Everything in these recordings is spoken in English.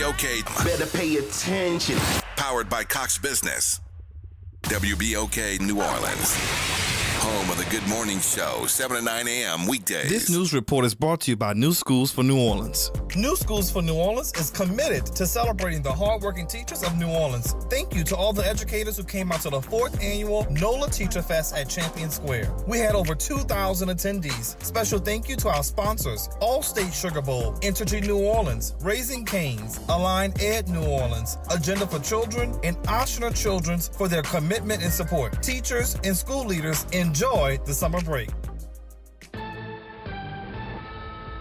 WBOK. Better pay attention. Powered by Cox Business. WBOK New Orleans. Home of the Good Morning Show, 7 to 9 a.m. weekdays. This news report is brought to you by New Schools for New Orleans. New Schools for New Orleans is committed to celebrating the hardworking teachers of New Orleans. Thank you to all the educators who came out to the 4th annual NOLA Teacher Fest at Champion Square. We had over 2,000 attendees. Special thank you to our sponsors, Allstate Sugar Bowl, Entergy New Orleans, Raising Cane's, Align Ed New Orleans, Agenda for Children, and Oshner Children's for their commitment and support. Teachers and school leaders, enjoy the summer break.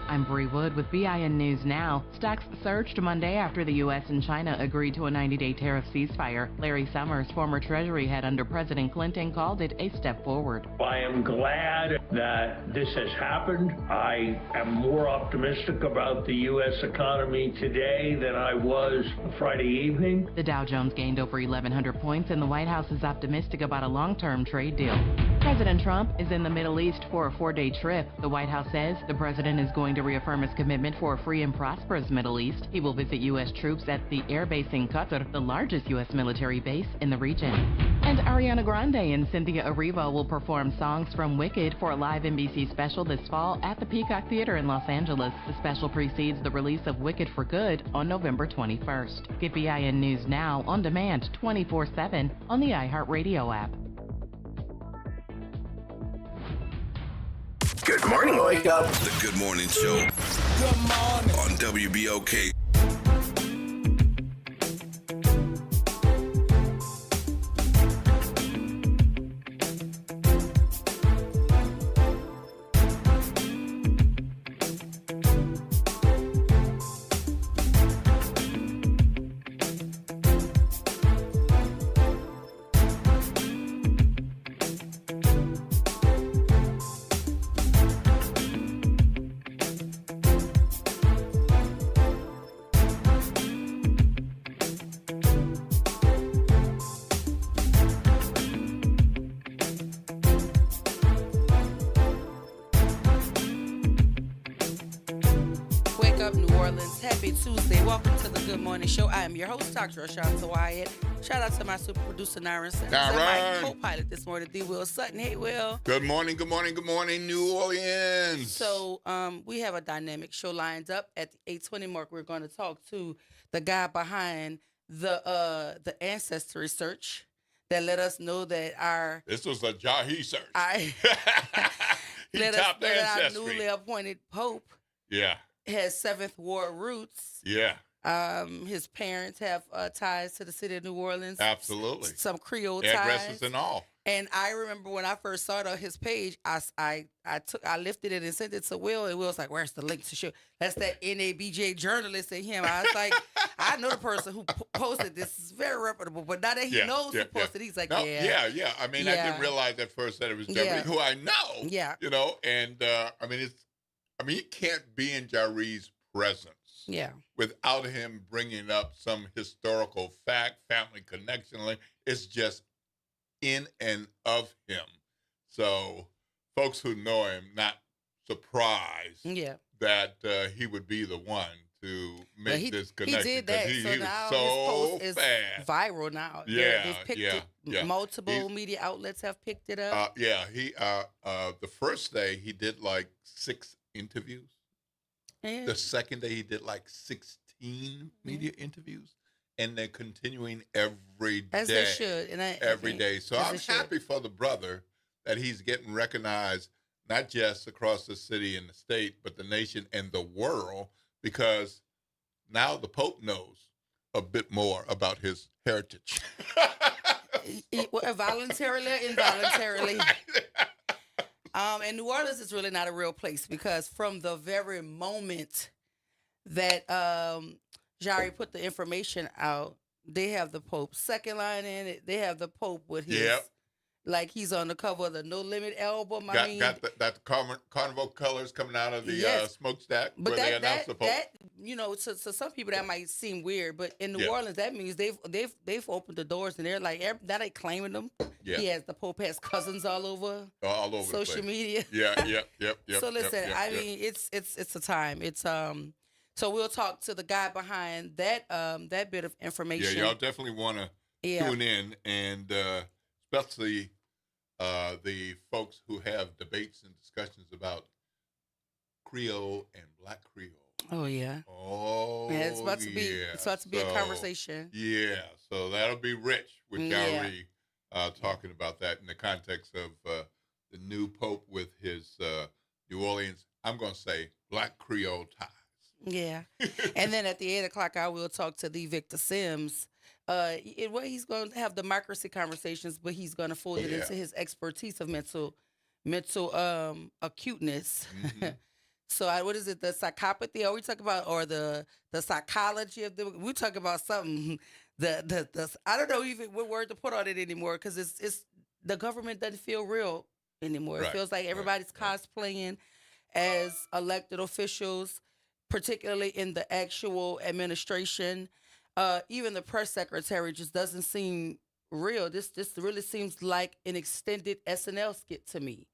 I'm Bree Wood with BIN News Now. Stocks surged Monday after the U.S. and China agreed to a 90-day tariff ceasefire. Larry Summers, former Treasury head under President Clinton, called it a step forward. I am glad that this has happened. I am more optimistic about the U.S. economy today than I was Friday evening. The Dow Jones gained over 1,100 points, and the White House is optimistic about a long-term trade deal. President Trump is in the Middle East for a 4-day trip. The White House says the president is going to reaffirm his commitment for a free and prosperous Middle East. He will visit U.S. troops at the air base in Qatar, the largest U.S. military base in the region. And Ariana Grande and Cynthia Erivo will perform songs from Wicked for a live NBC special this fall at the Peacock Theater in Los Angeles. The special precedes the release of Wicked for Good on November 21st. Get BIN News Now on demand 24/7 on the iHeartRadio app. Good morning, wake up. The Good Morning Show. Good morning. On WBOK. Happy Tuesday. Welcome to the Good Morning Show. I am your host, Dr. Ashanta Wyatt. Shout out to my super producer, Naren Sanders. And my co-pilot this morning, D. Will Sutton. Hey, Will. Good morning, New Orleans. So we have a dynamic show lined up. At the 8:20 mark, we're going to talk to the guy behind the ancestry search that let us know that This was a Jahi search. Let us know that our newly appointed Pope has 7th Ward roots. Yeah. His parents have ties to the city of New Orleans. Absolutely. Some Creole ties. Addresses and all. And I remember when I first saw it on his page, I lifted it and sent it to Will, and Will was like, "Where's the link to show?" That's that NABJ journalist in him. I was like, I know the person who posted this is very reputable, but now that he knows who posted, he's like, yeah. I mean, I didn't realize at first that it was Jerry, who I know. Yeah. You know, and you can't be in Jari's presence. Yeah. Without him bringing up some historical fact, family connection. It's just in and of him. So folks who know him, not surprised that he would be the one to make this connection. He did that. So now his post is viral now. They've picked it. Multiple media outlets have picked it up. The first day he did like 6 interviews. Yeah. The second day he did like 16 media interviews, and they're continuing every day. As they should. Every day. So I'm happy for the brother that he's getting recognized, not just across the city and the state, but the nation and the world, because now the Pope knows a bit more about his heritage. Voluntarily or involuntarily. And New Orleans is really not a real place, because from the very moment that Jari put the information out, they have the Pope's second line in it. They have the Pope with his, like he's on the cover of the No Limit album. Got that carnival colors coming out of the smokestack where they announced the Pope. To some people that might seem weird, but in New Orleans that means they've opened the doors, and they're like, that ain't claiming them. Yeah. The Pope has cousins all over social media. Yep. So listen, mean, it's a time. It's So we'll talk to the guy behind that that bit of Yeah, information. y'all definitely want to tune in, and especially the folks who have debates and discussions about Creole and Black Creole. Oh yeah. Oh, Yeah, it's about to be. It's about to be a conversation. Yeah, so that'll be rich with Yeah. Gary talking about that in the context of the new Pope with his New Orleans, I'm going to say, Black Creole ties. Yeah. And then at the 8 o'clock hour, we'll talk to the Victor Sims. He's going to have democracy conversations, but he's going to fold it into his expertise of mental acuteness. Mm-hmm. So what is it? The psychopathy? Are we talking about, or the psychology of the? We talk about something. The I don't know even what word to put on it anymore, because it's the government doesn't feel real anymore. Right. It feels like everybody's cosplaying as elected officials, particularly in the actual administration. Even the press secretary just doesn't seem real. This really seems like an extended SNL skit to me,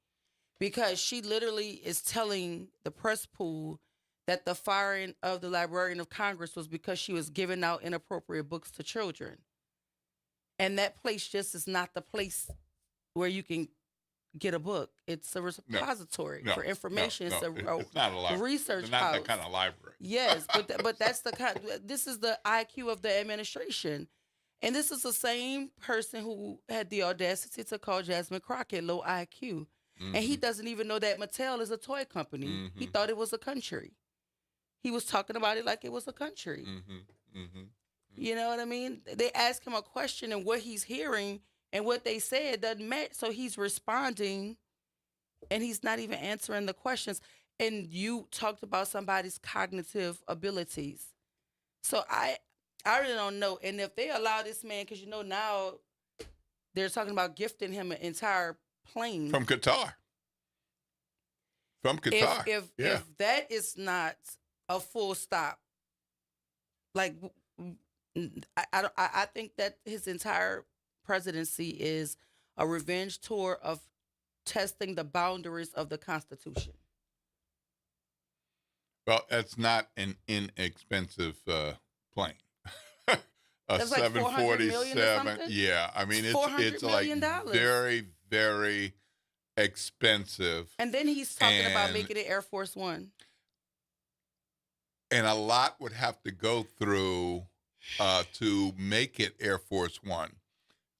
because she literally is telling the press pool that the firing of the Librarian of Congress was because she was giving out inappropriate books to children. And that place just is not the place where you can get a book. It's a repository for information. It's not a library. Research it's not house. that kind of library. Yes, but that's the kind. This is the IQ of the administration, and this is the same person who had the audacity to call Jasmine Crockett low IQ, and he doesn't even know that Mattel is a toy company. He thought it was a country. He was talking about it like it was a country. You know what I mean? They ask him a question, and what he's hearing and what they said doesn't match, so he's responding, and he's not even answering the questions. And you talked about somebody's cognitive abilities. So I really don't know. And if they allow this man, because now they're talking about gifting him an entire plane. From Qatar. If that is not a full stop, like I think that his entire presidency is a revenge tour of testing the boundaries of the Constitution. Well, that's not an inexpensive plane. A That's like $400 million or 747. something? Yeah, I mean it's $400 like million. very, very expensive. And then he's talking about And- making it Air Force One. And a lot would have to go through to make it Air Force One.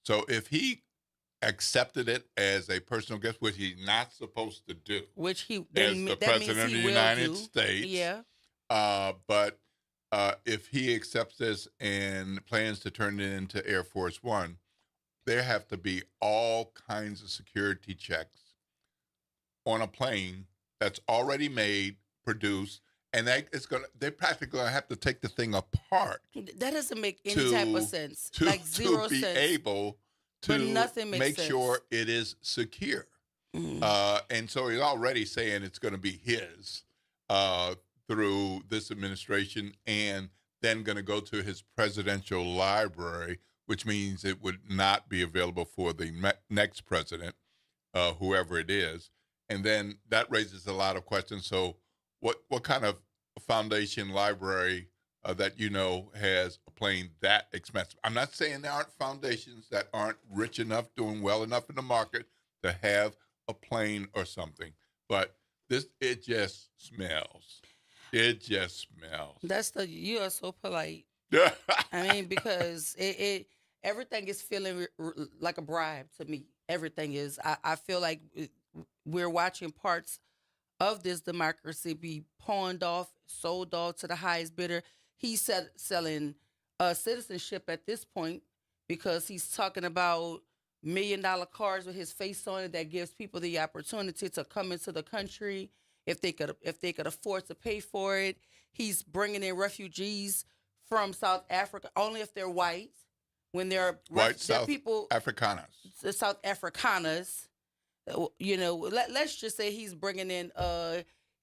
So if he accepted it as a personal gift, which he's not supposed to do, Which he as then, the that president means of he the will United do. States. Yeah. But if he accepts this and plans to turn it into Air Force One, there have to be all kinds of security checks on a plane that's already made, produced, and they're practically gonna have to take the thing apart That doesn't make any type of sense. Like zero to be sense. able to But nothing makes make sense. sure it is secure. And so he's already saying it's going to be his through this administration, and then going to go to his presidential library, which means it would not be available for the next president, whoever it is. And then that raises a lot of questions. So what kind of foundation library that has a plane that expensive? I'm not saying there aren't foundations that aren't rich enough, doing well enough in the market to have a plane or something, but it just smells. It just smells. You are so polite. I mean, because it everything is feeling like a bribe to me. Everything is. I feel like we're watching parts of this democracy be pawned off, sold off to the highest bidder. He's selling citizenship at this point, because he's talking about $1 million cars with his face on it that gives people the opportunity to come into the country if they could afford to pay for it. He's bringing in refugees from South Africa only if they're white. When they're White they're South people, Afrikaners. the South Afrikaners, let's just say he's bringing in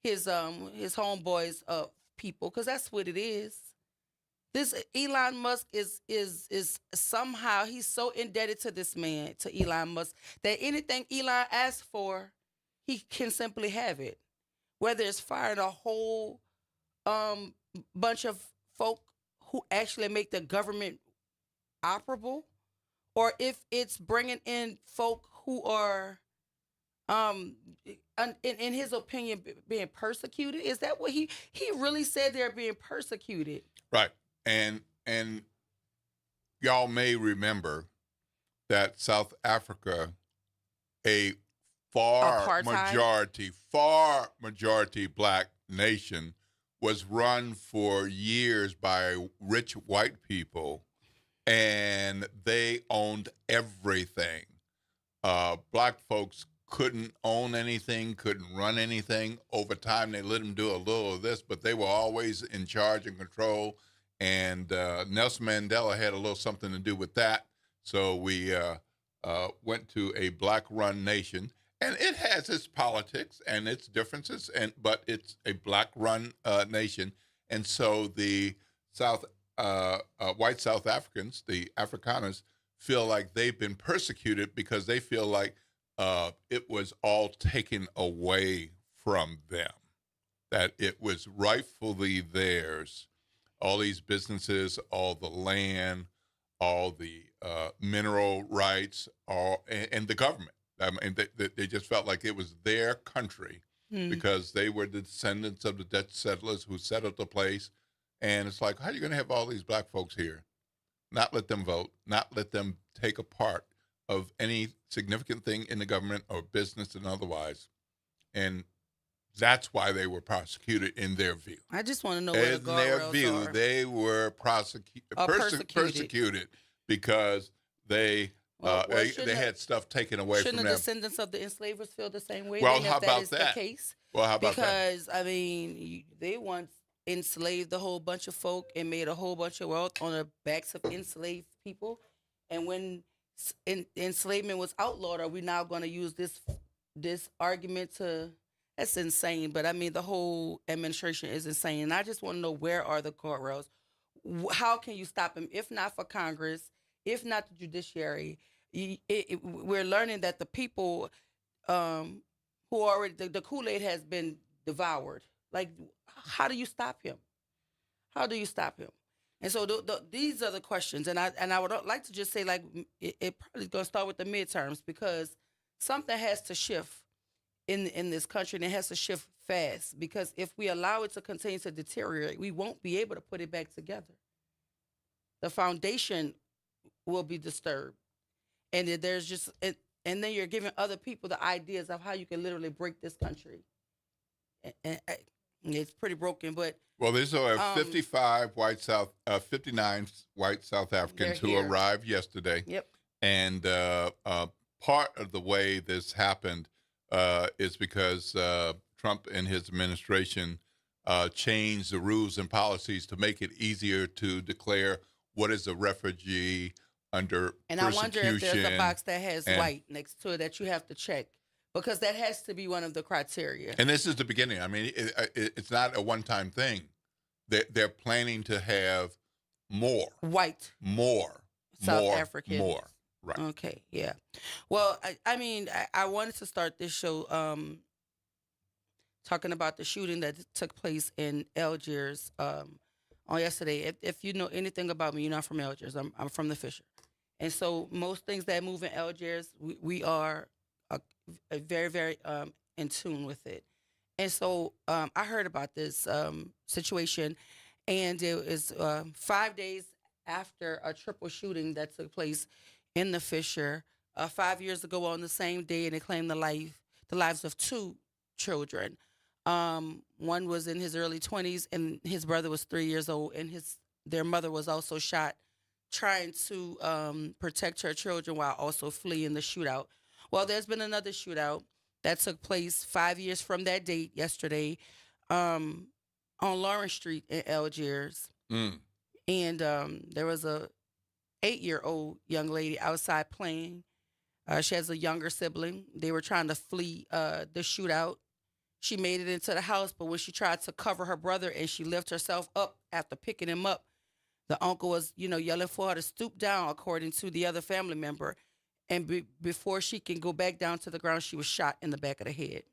his homeboys people, because that's what it is. This Elon Musk is somehow, he's so indebted to this man, to Elon Musk, that anything Elon asks for, he can simply have it. Whether it's firing a whole bunch of folk who actually make the government operable, or if it's bringing in folk who are, in his opinion, being persecuted. Is that what he really said? They're being persecuted, Right. And y'all may remember that South Africa, a far majority black nation, was run for years by rich white people, and they owned everything. Black folks couldn't own anything, couldn't run anything. Over time, they let them do a little of this, but they were always in charge and control. And Nelson Mandela had a little something to do with that. So we went to a black-run nation, and it has its politics and its differences, but it's a black-run nation. And so the white South Africans, the Afrikaners, feel like they've been persecuted because they feel like it was all taken away from them, that it was rightfully theirs. All these businesses, all the land, all the mineral rights, and the government. I mean, they just felt like it was their country because they were the descendants of the Dutch settlers who settled the place. And it's like, how are you going to have all these black folks here? Not let them vote, not let them take a part of any significant thing in the government or business and otherwise. And that's why they were prosecuted in their view. I just want to know where the guardrails in their view, are. they were persecuted because they had stuff taken away from them. Shouldn't the descendants of the enslavers feel the same way? Well, then, how if about that is that? the case? Well, how about that? Because I mean, they once enslaved a whole bunch of folk and made a whole bunch of wealth on the backs of enslaved people. And when enslavement was outlawed, are we now going to use this argument to? That's insane. But I mean, the whole administration is insane. And I just want to know, where are the guardrails? How can you stop him? If not for Congress, if not the judiciary, we're learning that the people who already, the Kool-Aid has been devoured. Like, how do you stop him? How do you stop him? And so these are the questions. And I would like to just say, like, it probably is going to start with the midterms, because something has to shift in this country, and it has to shift fast, because if we allow it to continue to deteriorate, we won't be able to put it back together. The foundation will be disturbed. And there's just, and then you're giving other people the ideas of how you can literally break this country. And it's pretty broken, but. Well, there's 59 white South Africans who arrived yesterday. Yep. And part of the way this happened is because Trump and his administration changed the rules and policies to make it easier to declare what is a refugee under and persecution. I wonder if there's a box that has white next to it that you have to check, because that has to be one of the criteria. And this is the beginning. I mean, it's not a one-time thing. They're planning to have more. White. More. South African. More. Right. Okay, yeah. Well, I mean, I wanted to start this show talking about the shooting that took place in Algiers on yesterday. If you know anything about me, you're not from Algiers. I'm from the Fisher. And so most things that move in Algiers, we are very, very in tune with it. And so I heard about this situation, and it was 5 days after a triple shooting that took place in the Fisher 5 years ago on the same day, and it claimed the lives of two children. One was in his early 20s, and his brother was 3 years old, and their mother was also shot trying to protect her children while also fleeing the shootout. Well, there's been another shootout that took place 5 years from that date yesterday on Lawrence Street in Algiers. And there was a 8-year-old young lady outside playing. She has a younger sibling. They were trying to flee the shootout. She made it into the house, but when she tried to cover her brother and she lifted herself up after picking him up, the uncle was, yelling for her to stoop down, according to the other family member. And before she can go back down to the ground, she was shot in the back of the head.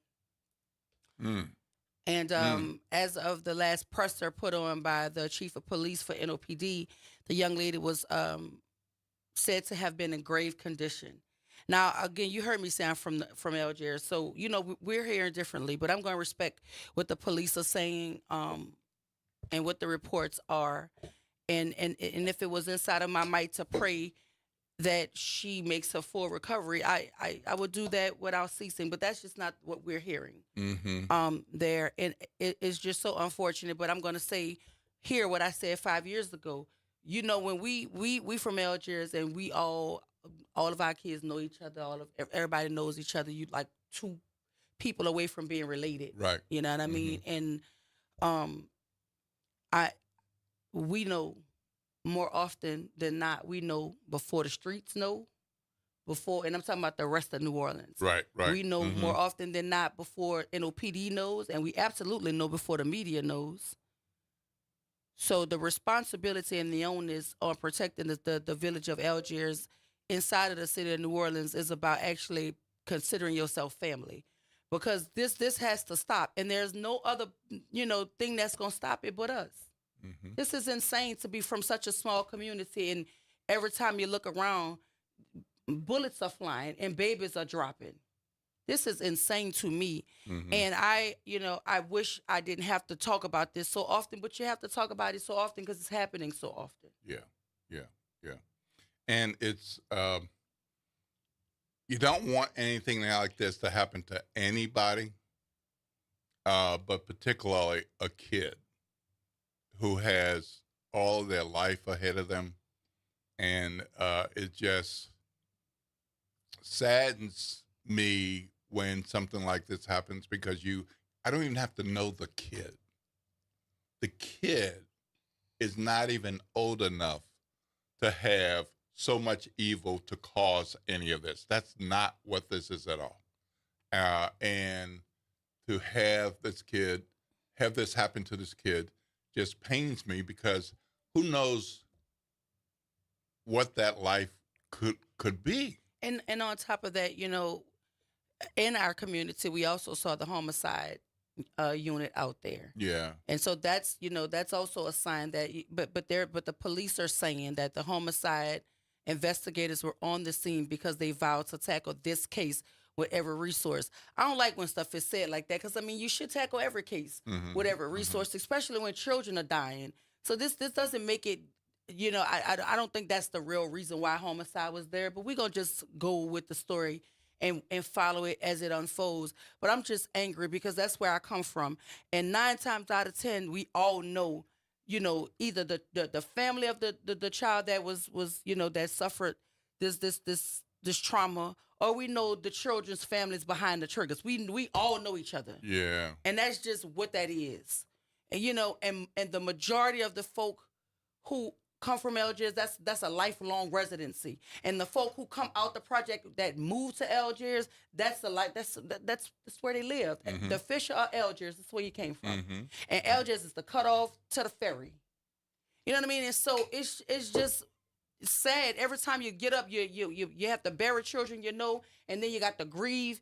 And as of the last presser put on by the chief of police for NOPD, the young lady was said to have been in grave condition. Now, again, you heard me say I'm from Algiers, so we're hearing differently. But I'm going to respect what the police are saying and what the reports are, and if it was inside of my might to pray that she makes a full recovery, I would do that without ceasing. But that's just not what we're hearing there, and it's just so unfortunate. But I'm going to say here what I said 5 years ago. When we from Algiers, and we all of our kids know each other. Everybody knows each other. You like two people away from being related, right? You know what I mean? And we know more often than not. We know before the streets know, and I'm talking about the rest of New Orleans. Right. We know more often than not before NOPD knows, and we absolutely know before the media knows. So the responsibility and the onus on protecting the village of Algiers inside of the city of New Orleans is about actually considering yourself family, because this has to stop, and there's no other thing that's gonna stop it but us. This is insane to be from such a small community, and every time you look around, bullets are flying and babies are dropping. This is insane to me. And I wish I didn't have to talk about this so often, but you have to talk about it so often because it's happening so often. Yeah. And it's, you don't want anything like this to happen to anybody, but particularly a kid who has all of their life ahead of them. And it just saddens me when something like this happens, because I don't even have to know the kid. The kid is not even old enough to have so much evil to cause any of this. That's not what this is at all. And to have this happen to this kid just pains me, because who knows what that life could be. And on top of that, in our community, we also saw the homicide unit out there. Yeah. And so that's also a sign that, but the police are saying that the homicide investigators were on the scene because they vowed to tackle this case with every resource. I don't like when stuff is said like that, because you should tackle every case with every resource, especially when children are dying. So this doesn't make it, I don't think that's the real reason why homicide was there, but we're going to just go with the story and follow it as it unfolds. But I'm just angry because that's where I come from. And 9 times out of 10, we all know, either the family of the child that was that suffered this trauma, or we know the children's families behind the triggers. We all know each other. Yeah. And that's just what that is. And and the majority of the folk who come from Algiers, that's a lifelong residency. And the folk who come out the project that moved to Algiers, that's where they live. The Fisher of Algiers, that's where you came from. And Algiers is the cutoff to the ferry. You know what I mean? And so it's just sad. Every time you get up, you have to bury children, and then you got to grieve,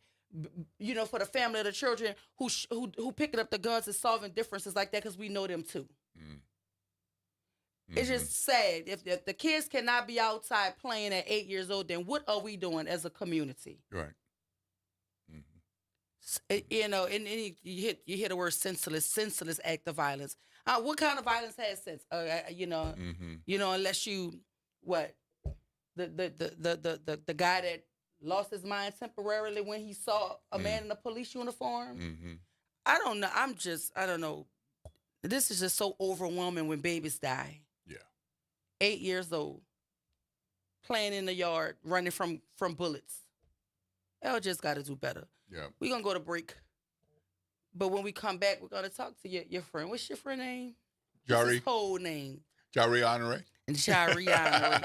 for the family of the children who picking up the guns and solving differences like that, because we know them too. It's just sad. If the kids cannot be outside playing at 8 years old, then what are we doing as a community? Right. And you hear the word senseless act of violence. What kind of violence has sense? Unless you the guy that lost his mind temporarily when he saw a man in a police uniform. I don't know. I don't know. This is just so overwhelming when babies die. Yeah. 8 years old, playing in the yard, running from bullets. L just got to do better. Yeah. We're going to go to break. But when we come back, we're going to talk to your friend. What's your friend name? Jari. His whole name. Jari Honore. Jari Honore.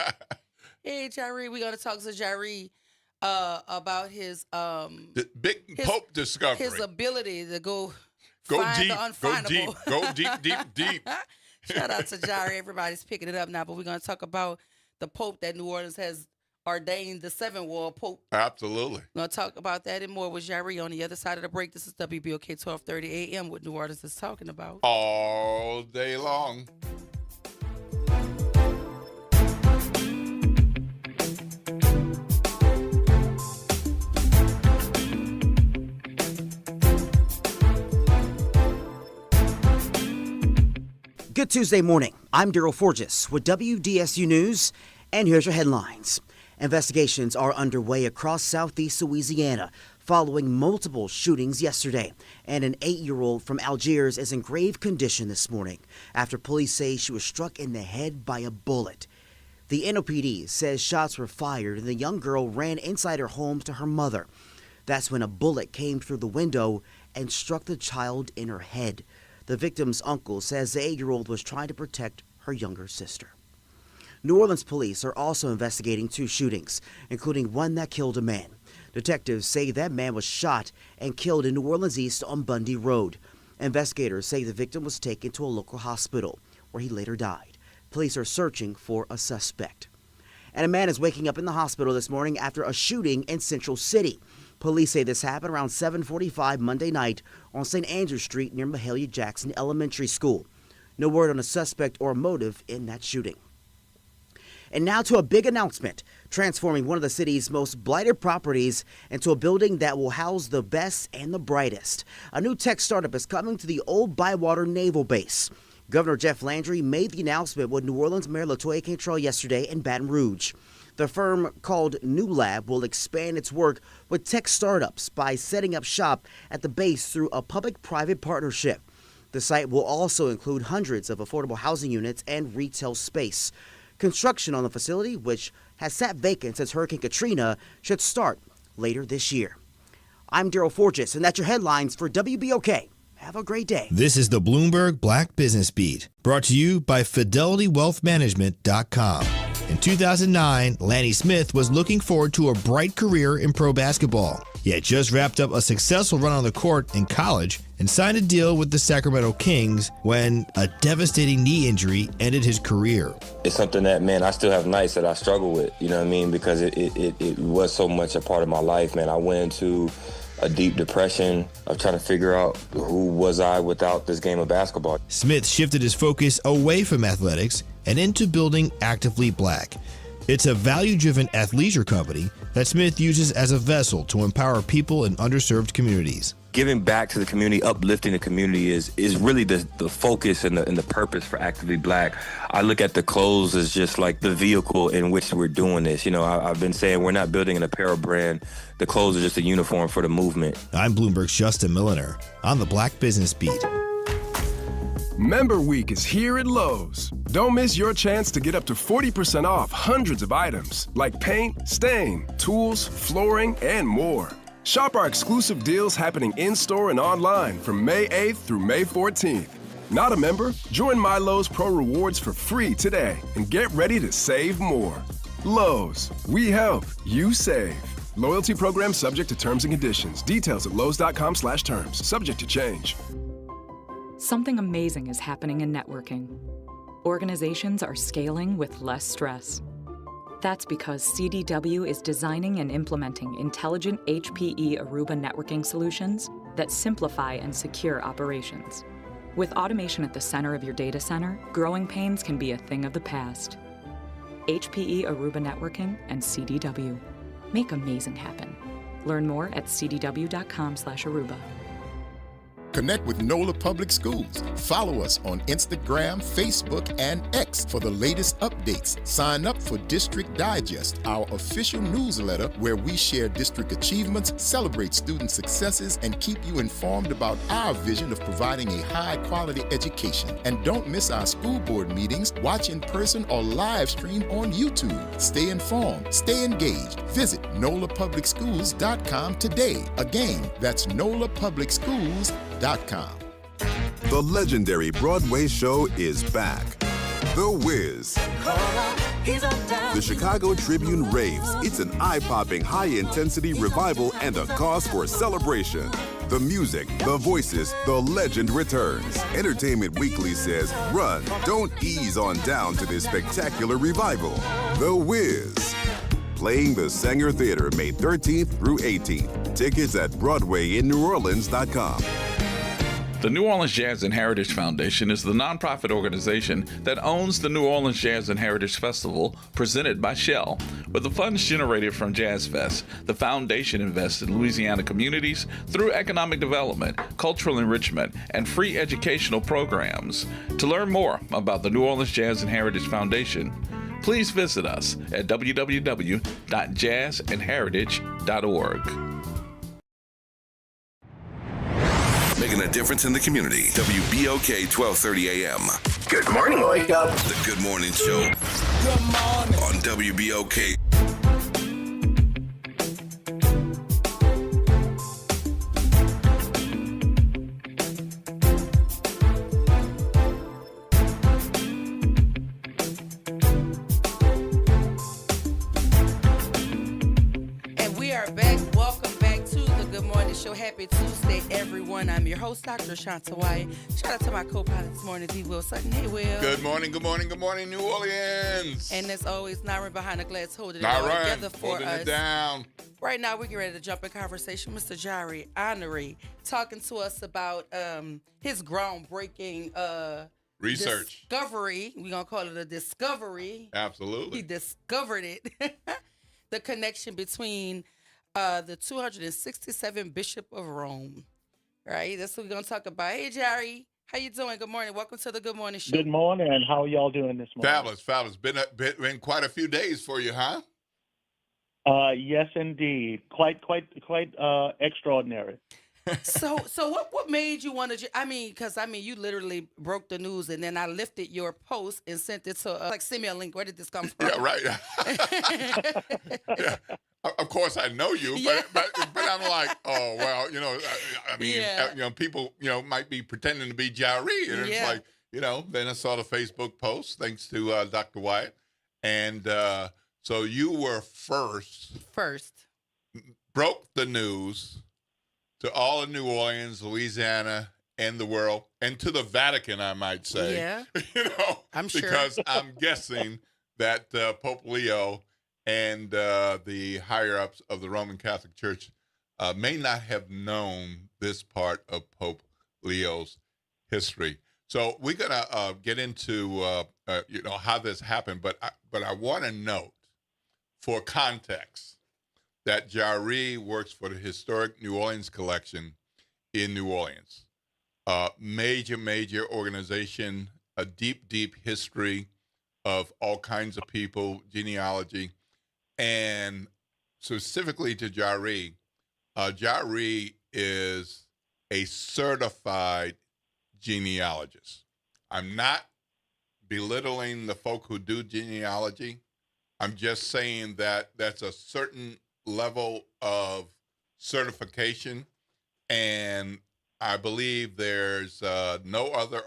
Hey, Jari. We're going to talk to Jari about his the big Pope discovery. His ability to go find deep, the unfindable. Go deep. Shout out to Jari. Everybody's picking it up now, but we're going to talk about the Pope that New Orleans has ordained the seven-world Pope. Absolutely. We're going to talk about that and more with Jari on the other side of the break. This is WBOK 1230 AM, what New Orleans is talking about. All day long. Good Tuesday morning. I'm Daryl Forges with WDSU News, and here's your headlines. Investigations are underway across southeast Louisiana following multiple shootings yesterday, and an 8-year-old from Algiers is in grave condition this morning after police say she was struck in the head by a bullet. The NOPD says shots were fired and the young girl ran inside her home to her mother. That's when a bullet came through the window and struck the child in her head. The victim's uncle says the 8-year-old was trying to protect her younger sister. New Orleans police are also investigating 2 shootings, including one that killed a man. Detectives say that man was shot and killed in New Orleans East on Bundy Road. Investigators say the victim was taken to a local hospital, where he later died. Police are searching for a suspect. And a man is waking up in the hospital this morning after a shooting in Central City. Police say this happened around 7:45 Monday night on St. Andrew Street near Mahalia Jackson Elementary School. No word on a suspect or motive in that shooting. And now to a big announcement, transforming one of the city's most blighted properties into a building that will house the best and the brightest. A new tech startup is coming to the old Bywater Naval Base. Governor Jeff Landry made the announcement with New Orleans Mayor LaToya Cantrell yesterday in Baton Rouge. The firm called New Lab will expand its work with tech startups by setting up shop at the base through a public-private partnership. The site will also include hundreds of affordable housing units and retail space. Construction on the facility, which has sat vacant since Hurricane Katrina, should start later this year. I'm Daryl Forges, and that's your headlines for WBOK. Have a great day. This is the Bloomberg Black Business Beat, brought to you by FidelityWealthManagement.com. In 2009, Lanny Smith was looking forward to a bright career in pro basketball. He had just wrapped up a successful run on the court in college and signed a deal with the Sacramento Kings when a devastating knee injury ended his career. It's something that, man, I still have nights that I struggle with, you know what I mean? Because it was so much a part of my life, man. I went into a deep depression of trying to figure out who was I without this game of basketball. Smith shifted his focus away from athletics and into building Actively Black. It's a value-driven athleisure company that Smith uses as a vessel to empower people in underserved communities. Giving back to the community, uplifting the community is really the focus and the purpose for Actively Black. I look at the clothes as just like the vehicle in which we're doing this. You know, I've been saying we're not building an apparel brand. The clothes are just a uniform for the movement. I'm Bloomberg's Justin Milliner on the Black Business Beat. Member Week is here at Lowe's. Don't miss your chance to get up to 40% off hundreds of items like paint, stain, tools, flooring, and more. Shop our exclusive deals happening in-store and online from May 8th through May 14th. Not a member? Join My Lowe's Pro Rewards for free today and get ready to save more. Lowe's, we help, you save. Loyalty program subject to terms and conditions. Details at lowes.com/terms. Subject to change. Something amazing is happening in networking. Organizations are scaling with less stress. That's because CDW is designing and implementing intelligent HPE Aruba networking solutions that simplify and secure operations. With automation at the center of your data center, growing pains can be a thing of the past. HPE Aruba Networking and CDW. Make amazing happen. Learn more at cdw.com/Aruba. Connect with NOLA Public Schools. Follow us on Instagram, Facebook, and X for the latest updates. Sign up for District Digest, our official newsletter where we share district achievements, celebrate student successes, and keep you informed about our vision of providing a high-quality education. And don't miss our school board meetings. Watch in person or live stream on YouTube. Stay informed. Stay engaged. Visit NOLAPublicSchools.com today. Again, that's NOLAPublicSchools.com. The legendary Broadway show is back. The Wiz. The Chicago Tribune raves. It's an eye-popping, high-intensity revival and a cause for celebration. The music, the voices, the legend returns. Entertainment Weekly says, run, don't ease on down to this spectacular revival. The Wiz. playing the Sanger Theater May 13th through 18th. Tickets at BroadwayInNewOrleans.com. The New Orleans Jazz and Heritage Foundation is the nonprofit organization that owns the New Orleans Jazz and Heritage Festival presented by Shell. With the funds generated from Jazz Fest, the foundation invests in Louisiana communities through economic development, cultural enrichment, and free educational programs. To learn more about the New Orleans Jazz and Heritage Foundation, please visit us at www.jazzandheritage.org. Making a difference in the community. WBOK 1230 AM. Good morning. Wake up. The Good Morning Show. Good morning. On WBOK. And we are back. Welcome back to the Good Morning Show. Happy Tuesday, everyone. I'm your host, Dr. Shanta Wyatt. Shout out to my co-pilot this morning, D. Will Sutton. Hey, Will. Good morning, good morning, good morning, New Orleans. And as always, Naren behind the glass holding it All all right, together for holding us. it down. Right now, we're getting ready to jump in conversation. Mr. Jari Honoré talking to us about his groundbreaking Research. discovery. We're going to call it a discovery. Absolutely. He discovered it. The connection between the 267 Bishop of Rome. Right? That's what we're going to talk about. Hey, Jari. How you doing? Good morning. Welcome to the Good Morning Show. Good morning. And how are y'all doing this morning? Fabulous, fabulous. Been quite a few days for you, huh? Yes, indeed. Quite extraordinary. So what made you want to? Because you literally broke the news, and then I lifted your post and sent it to send me a link. Where did this come from? Yeah, right. Yeah. Of course, I know you, but I'm like, oh well, people, might be pretending to be Jari, and it's like, Then I saw the Facebook post, thanks to Dr. Wyatt, and so you were first, broke the news to all of New Orleans, Louisiana, and the world, and to the Vatican, I might say. Yeah. I'm sure. Because I'm guessing that Pope Leo and the higher-ups of the Roman Catholic Church may not have known this part of Pope Leo's history. So we're gonna get into how this happened, but I want to note, for context, that Jari works for the Historic New Orleans Collection in New Orleans. Major organization, a deep history of all kinds of people, genealogy, and specifically to Jari. Jari is a certified genealogist. I'm not belittling the folk who do genealogy. I'm just saying that that's a certain level of certification, and I believe there's no other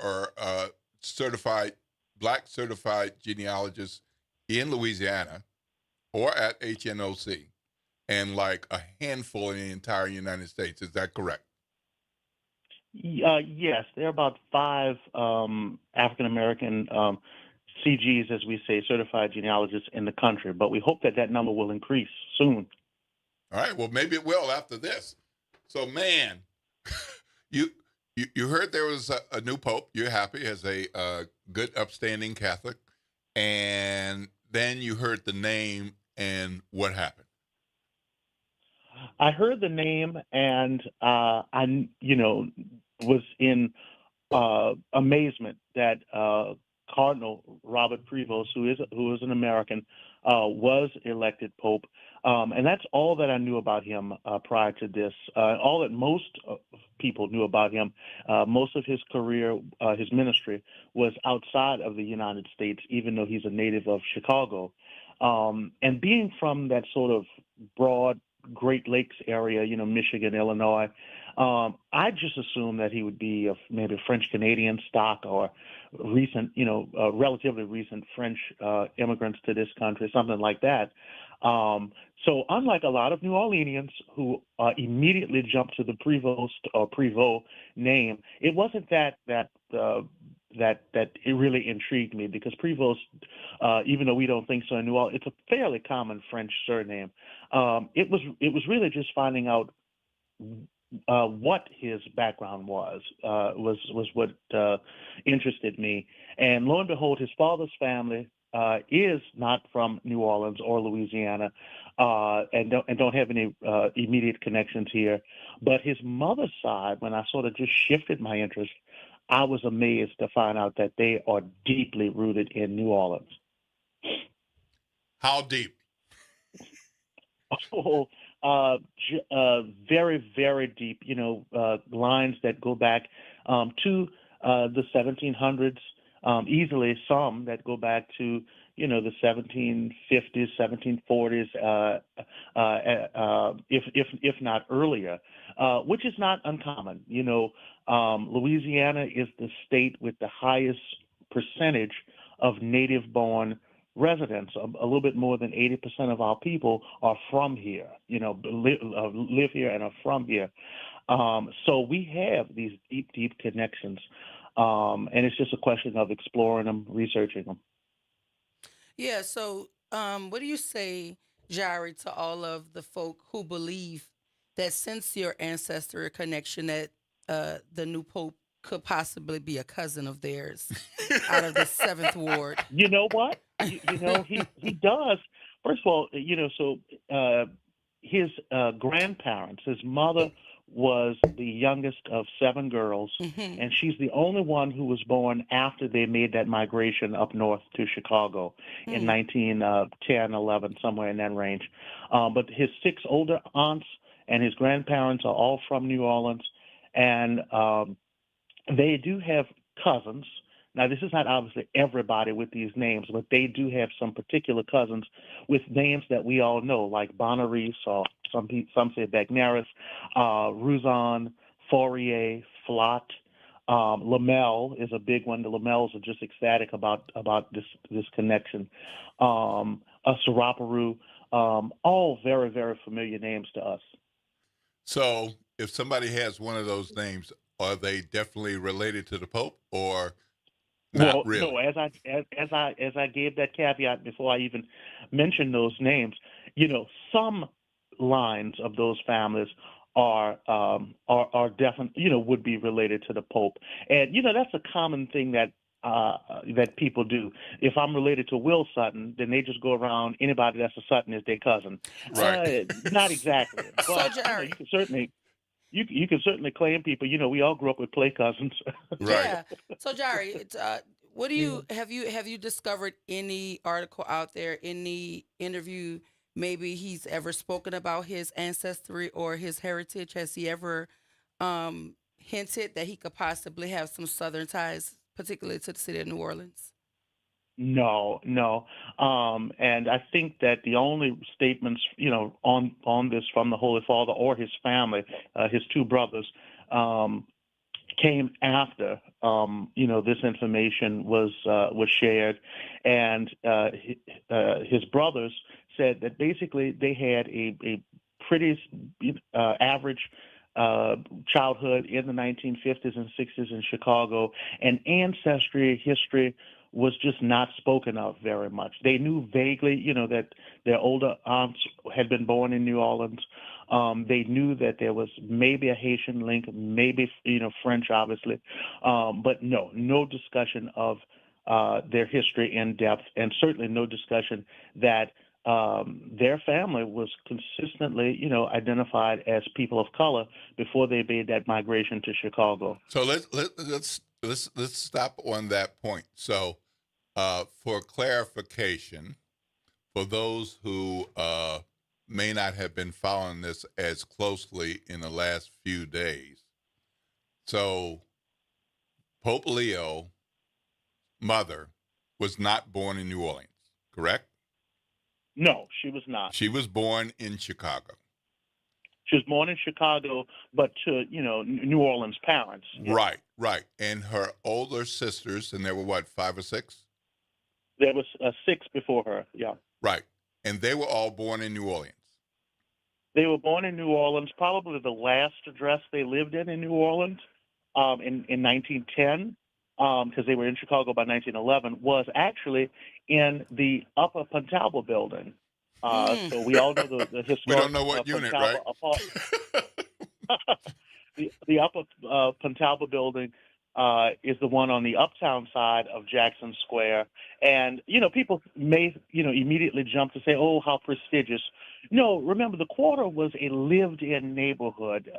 black certified genealogist in Louisiana or at HNOC, and like a handful in the entire United States. Is that correct? Yes, there are about 5 African American CGs, as we say, certified genealogists in the country, but we hope that number will increase soon. All right, well, maybe it will after this. So, man, you heard there was a new pope. You're happy as a good, upstanding Catholic, and then you heard the name, and what happened? I heard the name, and I was in amazement that Cardinal Robert Prevost, who is an American, was elected Pope. And that's all that I knew about him prior to this. All that most people knew about him. Most of his career, his ministry, was outside of the United States, even though he's a native of Chicago. And being from that sort of broad Great Lakes area, Michigan, Illinois, I just assumed that he would be of maybe French-Canadian stock or recent, relatively recent French immigrants to this country, something like that. So unlike a lot of New Orleanians who immediately jumped to the Prevost or Prevot name, it wasn't that that it really intrigued me, because Prevost, even though we don't think so in New Orleans, it's a fairly common French surname. It was really just finding out what his background was what interested me. And lo and behold, his father's family is not from New Orleans or Louisiana, and don't have any immediate connections here. But his mother's side, when I sort of just shifted my interest, I was amazed to find out that they are deeply rooted in New Orleans. How deep? Oh, very, very deep. Lines that go back to the 1700s. Easily some that go back to the 1750s, 1740s, if not earlier, which is not uncommon. Louisiana is the state with the highest percentage of native-born residents. A little bit more than 80% of our people are from here. Live here and are from here. So we have these deep, deep connections. And it's just a question of exploring them, researching them. Yeah. So, what do you say, Jari, to all of the folk who believe that since your ancestral connection, that the new pope could possibly be a cousin of theirs out of the 7th Ward? You know what? He does. First of all, his grandparents, his mother was the youngest of 7 girls, and she's the only one who was born after they made that migration up north to Chicago in 1910, 11, somewhere in that range. But his 6 older aunts and his grandparents are all from New Orleans, and they do have cousins. Now, this is not obviously everybody with these names, but they do have some particular cousins with names that we all know, like Bonaris, or some say Bagneris, Rouzon, Fourier, Flott. Lamel is a big one. The Lamels are just ecstatic about this connection. Saraparu, all very, very familiar names to us. So if somebody has one of those names, are they definitely related to the Pope, or not really? No, as I gave that caveat before I even mentioned those names, some lines of those families are definitely, would be related to the Pope. And, that's a common thing that people do. If I'm related to Will Sutton, then they just go around, anybody that's a Sutton is their cousin. Right. Not exactly. But you can certainly claim people. We all grew up with play cousins. Right. Yeah. So, Jari, what do you have you discovered any article out there, any interview? Maybe he's ever spoken about his ancestry or his heritage. Has he ever hinted that he could possibly have some Southern ties, particularly to the city of New Orleans? No. And I think that the only statements, on this from the Holy Father or his family, his 2 brothers, came after, this information was shared. And his brothers said that basically they had a pretty average childhood in the 1950s and 60s in Chicago, and ancestry history was just not spoken of very much. They knew vaguely, that their older aunts had been born in New Orleans. They knew that there was maybe a Haitian link, maybe, French, obviously. But no discussion of their history in depth, and certainly no discussion that their family was consistently, identified as people of color before they made that migration to Chicago. So let's stop on that point. So, for clarification, for those who may not have been following this as closely in the last few days, so Pope Leo, mother, was not born in New Orleans, correct? No, she was not. She was born in Chicago. She was born in Chicago, but to, New Orleans parents. Yeah. Right. And her older sisters, and there were what, 5 or 6? There was 6 before her, yeah. Right. And they were all born in New Orleans. They were born in New Orleans, probably the last address they lived in New Orleans, in 1910. because they were in Chicago by 1911, was actually in the Upper Pontalba building. So we all know the historic. We don't know what unit, right? The Upper Pontalba building is the one on the uptown side of Jackson Square. And, people may, immediately jump to say, oh, how prestigious. No, remember, the Quarter was a lived-in neighborhood.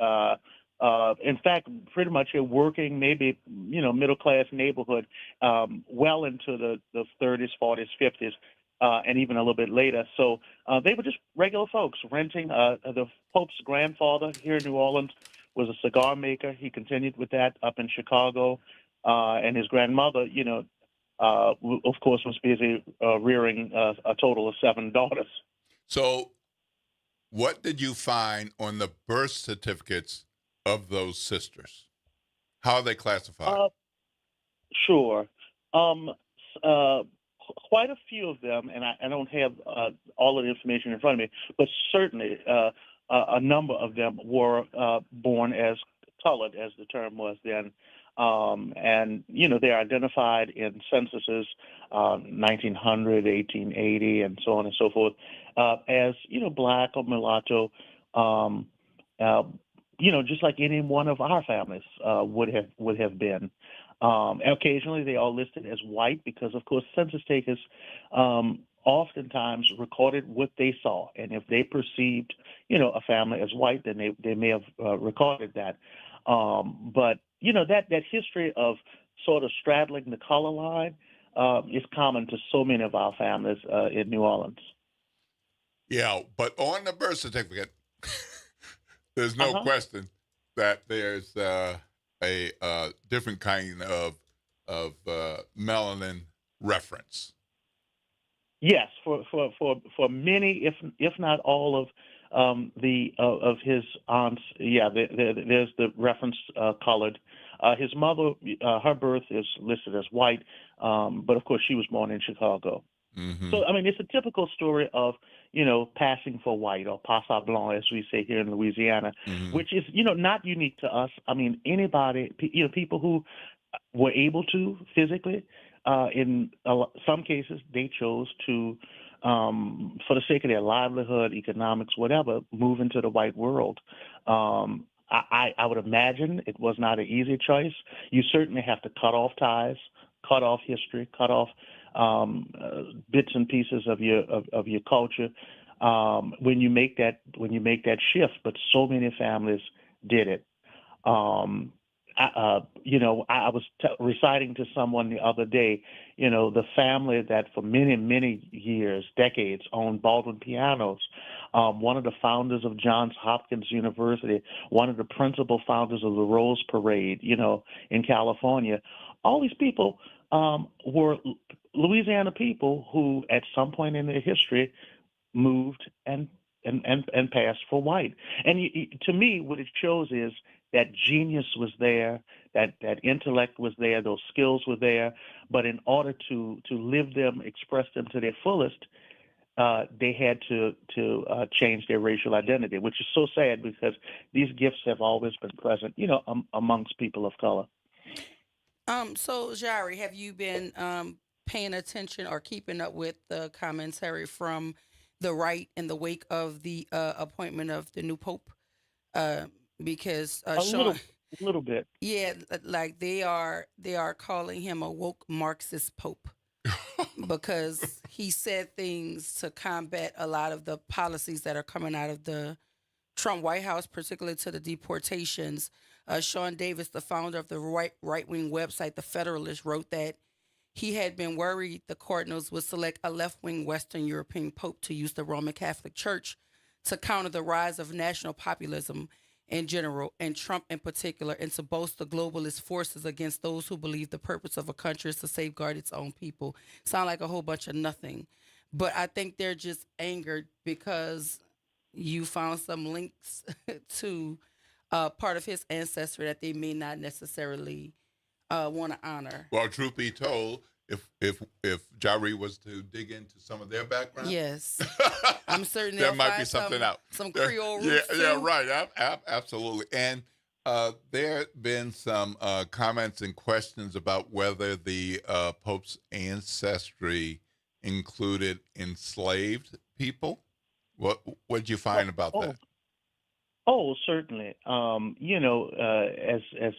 In fact, pretty much a working, maybe, middle-class neighborhood well into the 30s, 40s, 50s, and even a little bit later. So they were just regular folks renting. The Pope's grandfather here in New Orleans was a cigar maker. He continued with that up in Chicago. And his grandmother, of course, was busy rearing a total of 7 daughters. So what did you find on the birth certificates of those sisters? How are they classified? Sure. Quite a few of them, and I don't have all of the information in front of me, but certainly a number of them were born as colored, as the term was then. And, they're identified in censuses 1900, 1880, and so on and so forth, as, black or mulatto, just like any one of our families would have been. Occasionally, they are listed as white because, of course, census takers oftentimes recorded what they saw, and if they perceived, a family as white, then they may have recorded that. But that history of sort of straddling the color line is common to so many of our families in New Orleans. Yeah, but on the birth certificate, there's no question that there's a different kind of melanin reference. Yes, for many, if not all of of his aunts, there's the reference colored. His mother, her birth is listed as white, but of course she was born in Chicago. Mm-hmm. So I mean, it's a typical story of passing for white, or passant blanc, as we say here in Louisiana, which is not unique to us. I mean, anybody, people who were able to physically, in some cases, they chose to, for the sake of their livelihood, economics, whatever, move into the white world. I would imagine it was not an easy choice. You certainly have to cut off ties, cut off history, cut off bits and pieces of your culture when you make that shift. But so many families did it. I was reciting to someone the other day, the family that for many, many years, decades, owned Baldwin Pianos, one of the founders of Johns Hopkins University, one of the principal founders of the Rose Parade, in California. All these people were Louisiana people who, at some point in their history, moved and passed for white. And to me, what it shows is that genius was there, that intellect was there, those skills were there. But in order to live them, express them to their fullest, they had to change their racial identity, which is so sad because these gifts have always been present, amongst people of color. So, Jari, have you been paying attention or keeping up with the commentary from the right in the wake of the appointment of the new pope? Because a Sean, little bit. Yeah, like they are calling him a woke Marxist pope because he said things to combat a lot of the policies that are coming out of the Trump White House, particularly to the deportations. Sean Davis, the founder of the right-wing website The Federalist, wrote that he had been worried the Cardinals would select a left-wing Western European pope to use the Roman Catholic Church to counter the rise of national populism in general, and Trump in particular, and to boast the globalist forces against those who believe the purpose of a country is to safeguard its own people. Sound like a whole bunch of nothing. But I think they're just angered because you found some links to part of his ancestry that they may not necessarily want to honor. Well, truth be told, if Jari was to dig into some of their background, yes, I'm certain there might be something out. Some Creole roots. Yeah, right. Absolutely. And There have been some comments and questions about whether the Pope's ancestry included enslaved people. What did you find about that? Oh, certainly. As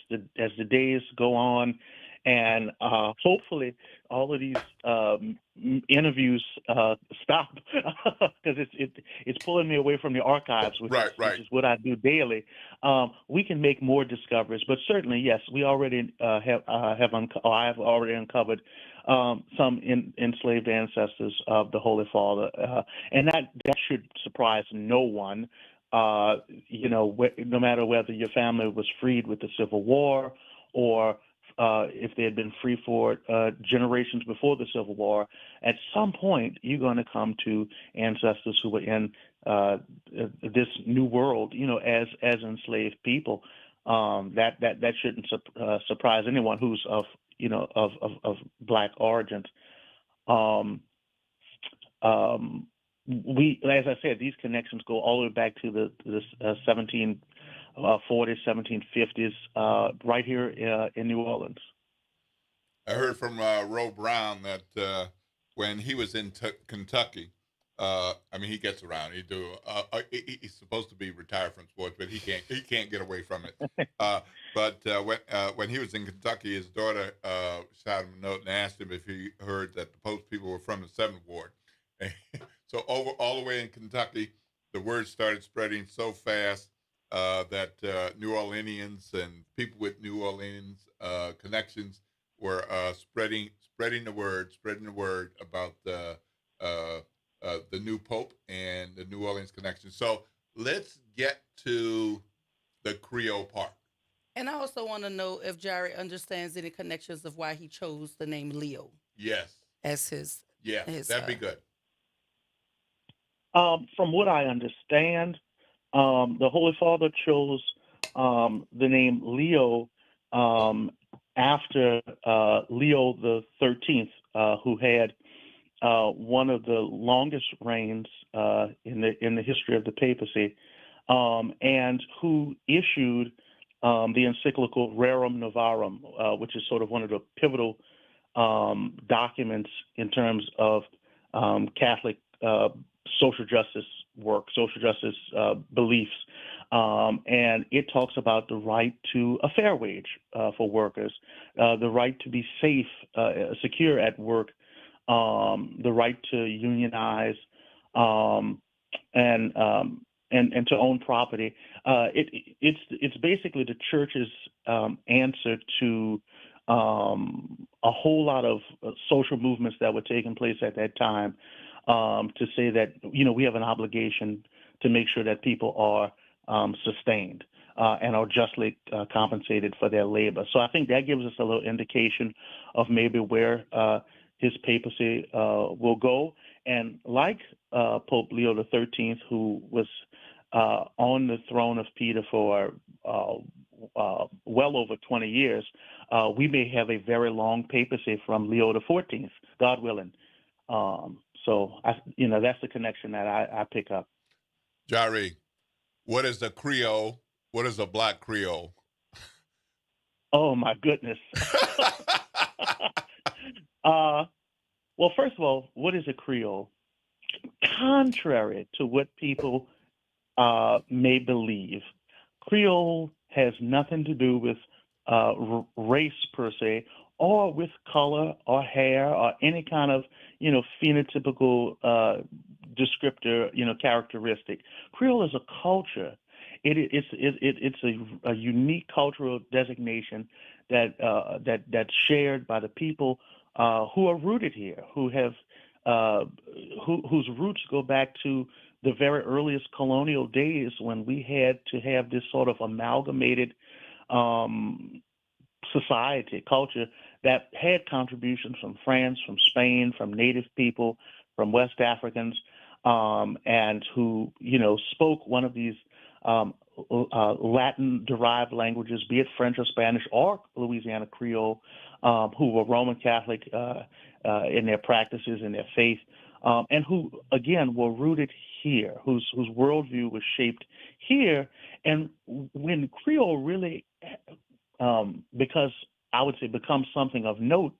the days go on, and hopefully all of these interviews stop, because it's pulling me away from the archives, which is what I do daily. We can make more discoveries, but certainly, yes, we already I have already uncovered some enslaved ancestors of the Holy Father, and that should surprise no one. No matter whether your family was freed with the Civil War or if they had been free for generations before the Civil War, at some point you're going to come to ancestors who were in this new world, as enslaved people. That shouldn't surprise anyone who's of Black origins. As I said, these connections go all the way back to the 1740s, 1750s, right here in New Orleans. I heard from Roe Brown that when he was in Kentucky, he gets around. He's supposed to be retired from sports, but he can't get away from it. But when he was in Kentucky, his daughter shot him a note and asked him if he heard that the Post people were from the 7th Ward. So all the way in Kentucky, the word started spreading so fast that New Orleanians and people with New Orleans connections were spreading the word about the new Pope and the New Orleans connection. So let's get to the Creole part. And I also want to know if Jerry understands any connections of why he chose the name Leo. Yes. As his. Yeah, that'd be good. From what I understand, the Holy Father chose the name Leo after Leo the 13th, who had one of the longest reigns in the history of the papacy, and who issued the encyclical Rerum Novarum, which is sort of one of the pivotal documents in terms of Catholic social justice work, social justice beliefs. And it talks about the right to a fair wage for workers, the right to be safe, secure at work, the right to unionize, and to own property. It's basically the church's answer to a whole lot of social movements that were taking place at that time, to say that we have an obligation to make sure that people are sustained and are justly compensated for their labor. So I think that gives us a little indication of maybe where his papacy will go. And like Pope Leo the 13th, who was on the throne of Peter for well over 20 years, we may have a very long papacy from Leo the 14th, God willing. So that's the connection that I pick up. Jari, what is a Creole? What is a Black Creole? Oh my goodness. Well, first of all, what is a Creole? Contrary to what people may believe, Creole has nothing to do with race per se, or with color or hair or any kind of phenotypical descriptor, characteristic. Creole is a culture. It's a unique cultural designation that's shared by the people who are rooted here, who have whose roots go back to the very earliest colonial days, when we had to have this sort of amalgamated society, culture that had contributions from France, from Spain, from native people, from West Africans, and who, spoke one of these Latin-derived languages, be it French or Spanish or Louisiana Creole, who were Roman Catholic in their practices and their faith, and who, again, were rooted here, whose worldview was shaped here. And when Creole really, because I would say becomes something of note,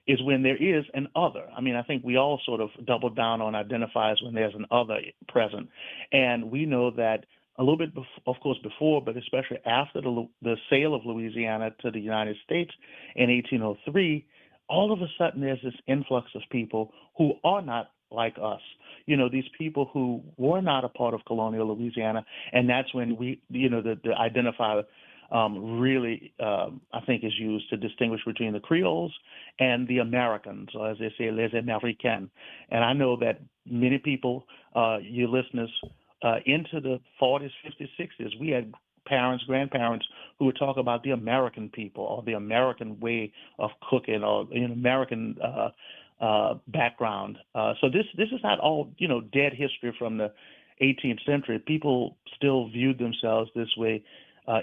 is when there is an other. I mean, I think we all sort of double down on identifiers when there's an other present. And we know that a little bit, of course, before, but especially after the sale of Louisiana to the United States in 1803, all of a sudden there's this influx of people who are not like us. You know, these people who were not a part of colonial Louisiana, and that's when we, you know, the identifier really, I think, is used to distinguish between the Creoles and the Americans, or as they say, les Américains. And I know that many people, your listeners, into the 40s, 50s, 60s, we had parents, grandparents who would talk about the American people or the American way of cooking or an American background. So this is not all, you know, dead history from the 18th century. People still viewed themselves this way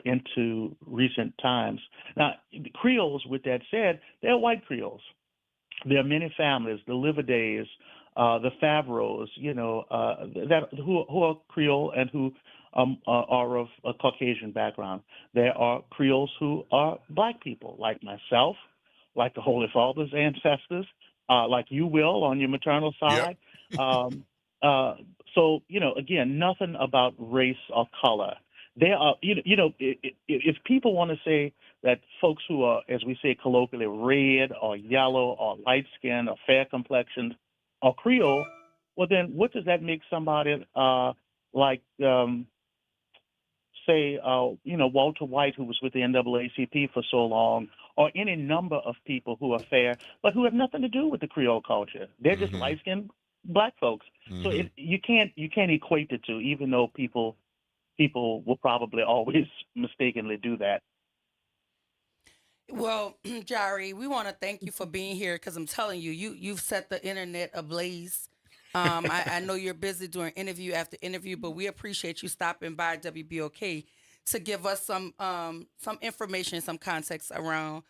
into recent times. Now, the Creoles, with that said, they're white Creoles. There are many families, the Liverdays, the Favreaus, you know, who are Creole and who are of a Caucasian background. There are Creoles who are black people, like myself, like the Holy Father's ancestors, like you, Will, on your maternal side. Yep. So, you know, again, nothing about race or color. There are, you know, if people want to say that folks who are, as we say colloquially, red or yellow or light skinned or fair complexioned or Creole, well, then what does that make somebody like, say, you know, Walter White, who was with the NAACP for so long, or any number of people who are fair, but who have nothing to do with the Creole culture? They're just light skinned black folks. So you can't equate the two, even though people will probably always mistakenly do that. Well, Jari, we want to thank you for being here because I'm telling you, you've set the internet ablaze. I know you're busy doing interview after interview, but we appreciate you stopping by WBOK to give us some information, some context around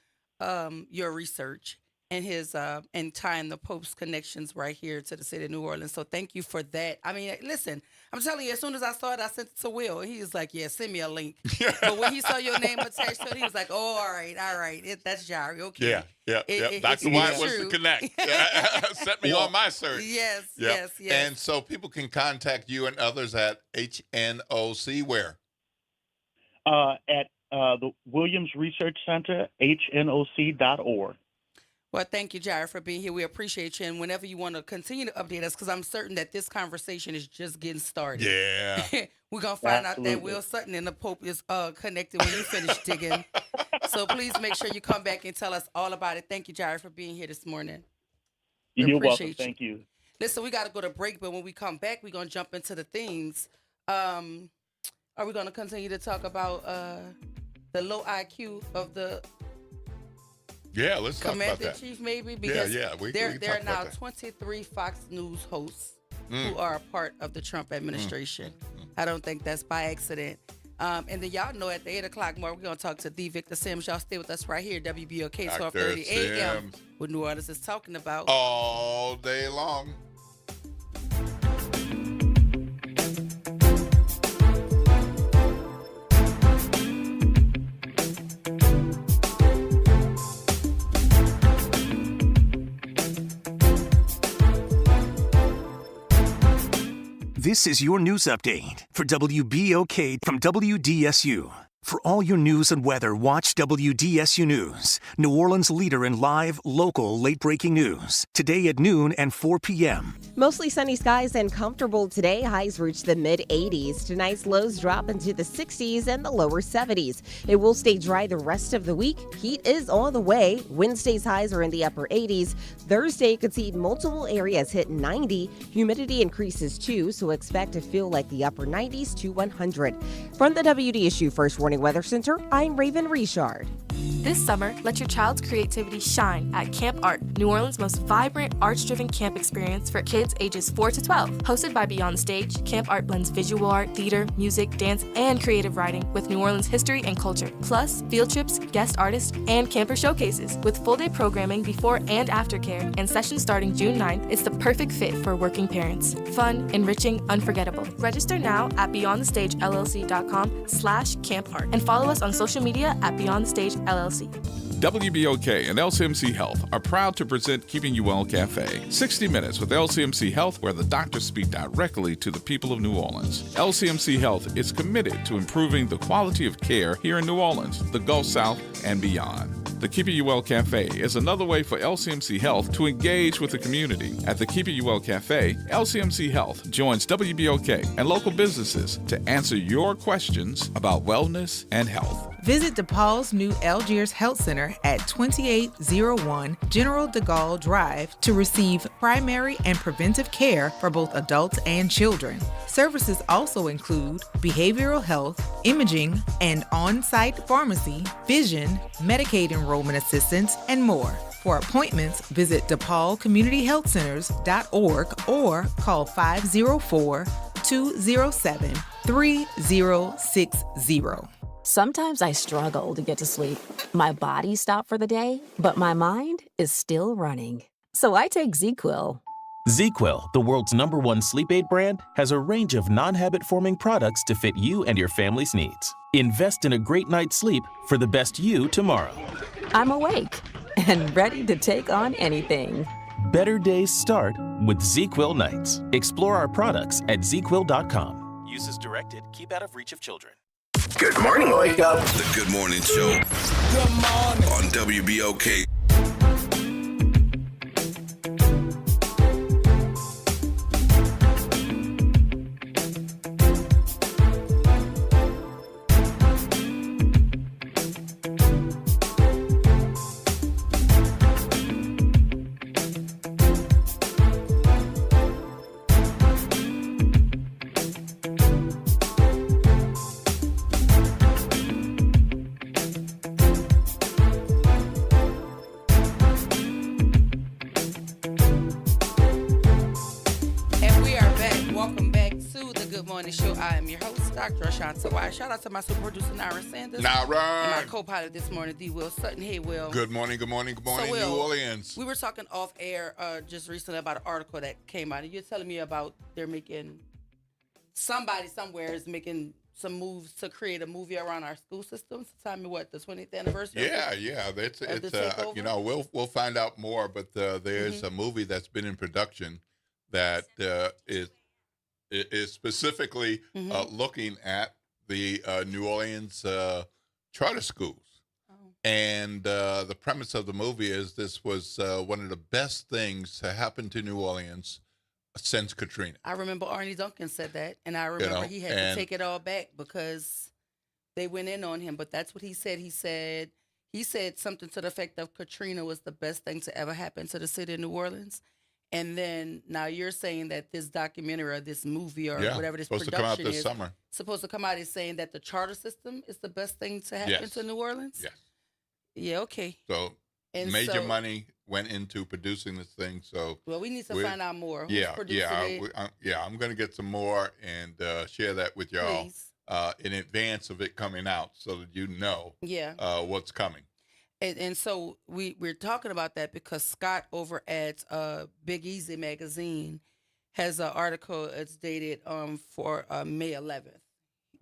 your research and his and tying the Pope's connections right here to the city of New Orleans. So thank you for that. I mean, listen, I'm telling you, as soon as I saw it, I sent it to Will. He was like, yeah, send me a link. But when he saw your name attached to it, he was like, oh, all right. That's Jari. Okay. Yeah. Dr. White wants to connect. Set me on my search. Yes. And so people can contact you and others at HNOC where? At the Williams Research Center, hnoc.org. Well, thank you, Jari, for being here. We appreciate you. And whenever you want to continue to update us, because I'm certain that this conversation is just getting started. Yeah. We're going to find out that Will Sutton and the Pope is connected when you finish digging. So please make sure you come back and tell us all about it. Thank you, Jari, for being here this morning. You're welcome. Thank you. Listen, we got to go to break, but when we come back, we're going to jump into the themes. Are we going to continue to talk about the low IQ of the let's talk about that. Commander-in-Chief, maybe? Because there are now 23 Fox News hosts who are a part of the Trump administration. I don't think that's by accident. And then y'all know at the 8 o'clock mark, we're going to talk to the Victor Sims. Y'all stay with us right here, WBOK, 1230 a.m. What New Orleans is talking about. All day long. This is your news update for WBOK from WDSU. For all your news and weather, watch WDSU News, New Orleans' leader in live, local, late-breaking news. Today at noon and 4 p.m. Mostly sunny skies and comfortable today. Highs reach the mid-80s. Tonight's lows drop into the 60s and the lower 70s. It will stay dry the rest of the week. Heat is on the way. Wednesday's highs are in the upper 80s. Thursday could see multiple areas hit 90. Humidity increases too, so expect to feel like the upper 90s to 100. From the WDSU First Warning Weather Center, I'm Raven Richard. This summer, let your child's creativity shine at Camp Art, New Orleans' most vibrant, arts-driven camp experience for kids ages 4 to 12. Hosted by Beyond the Stage, Camp Art blends visual art, theater, music, dance, and creative writing with New Orleans history and culture. Plus, field trips, guest artists, and camper showcases. With full-day programming before and after care and sessions starting June 9th, it's the perfect fit for working parents. Fun, enriching, unforgettable. Register now at beyondthestagellc.com/campart and follow us on social media at Beyond the Stage LLC. WBOK and LCMC Health are proud to present Keeping You Well Cafe. 60 minutes with LCMC Health, where the doctors speak directly to the people of New Orleans. LCMC Health is committed to improving the quality of care here in New Orleans, the Gulf South, and beyond. The Keeping You Well Cafe is another way for LCMC Health to engage with the community. At the Keeping You Well Cafe, LCMC Health joins WBOK and local businesses to answer your questions about wellness and health. Visit DePaul's new Algiers Health Center at 2801 General de Gaulle Drive to receive primary and preventive care for both adults and children. Services also include behavioral health, imaging, and on-site pharmacy, vision, Medicaid enrollment assistance, and more. For appointments, visit DePaulCommunityHealthCenters.org or call 504-207-3060. Sometimes I struggle to get to sleep. My body stopped for the day, but my mind is still running. So I take ZzzQuil. ZzzQuil, the world's #1 sleep aid brand, has a range of non-habit-forming products to fit you and your family's needs. Invest in a great night's sleep for the best you tomorrow. I'm awake and ready to take on anything. Better days start with ZzzQuil nights. Explore our products at ZzzQuil.com. Use as directed. Keep out of reach of children. Good morning, Wake Up. The Good Morning Show. Good morning. On WBOK. Shout out to my super producer, Nara Sanders. Nara. And my co-pilot this morning, D. Will Sutton. Hey, Will. Good morning, good morning, good morning, New Orleans. We were talking off air just recently about an article that came out. And you're telling me about somebody somewhere is making some moves to create a movie around our school systems. Tell me what, the 20th anniversary? Yeah. It's we'll find out more, but there's a movie that's been in production that is specifically looking at the New Orleans charter schools. Oh. And the premise of the movie is this was one of the best things to happen to New Orleans since Katrina. I remember Arnie Duncan said that, and I remember he had to take it all back because they went in on him. But that's what he said. He said something to the effect of Katrina was the best thing to ever happen to the city of New Orleans. And then now you're saying that this documentary or this movie or whatever this production to come out this summer. Supposed to come out is saying that the charter system is the best thing to happen to New Orleans? Yes. Yeah, okay. So major money went into producing this thing. So we need to find out more. Who's I'm going to get some more and share that with y'all in advance of it coming out so that you know what's coming. And so we're talking about that because Scott over at Big Easy Magazine has an article. It's dated for May 11th.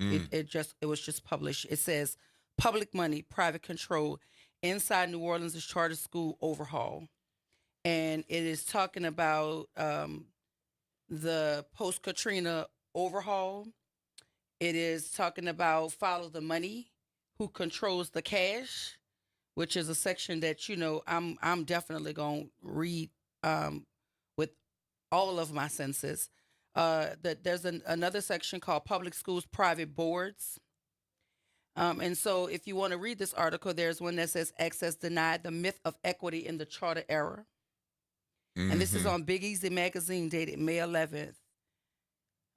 It was just published. It says public money, private control inside New Orleans' charter school overhaul, and it is talking about the post-Katrina overhaul. It is talking about follow the money, who controls the cash, which is a section that, I'm definitely going to read with all of my senses. There's another section called Public Schools, Private Boards. And so if you want to read this article, there's one that says Access Denied, the Myth of Equity in the Charter Era. Mm-hmm. And this is on Big Easy Magazine dated May 11th.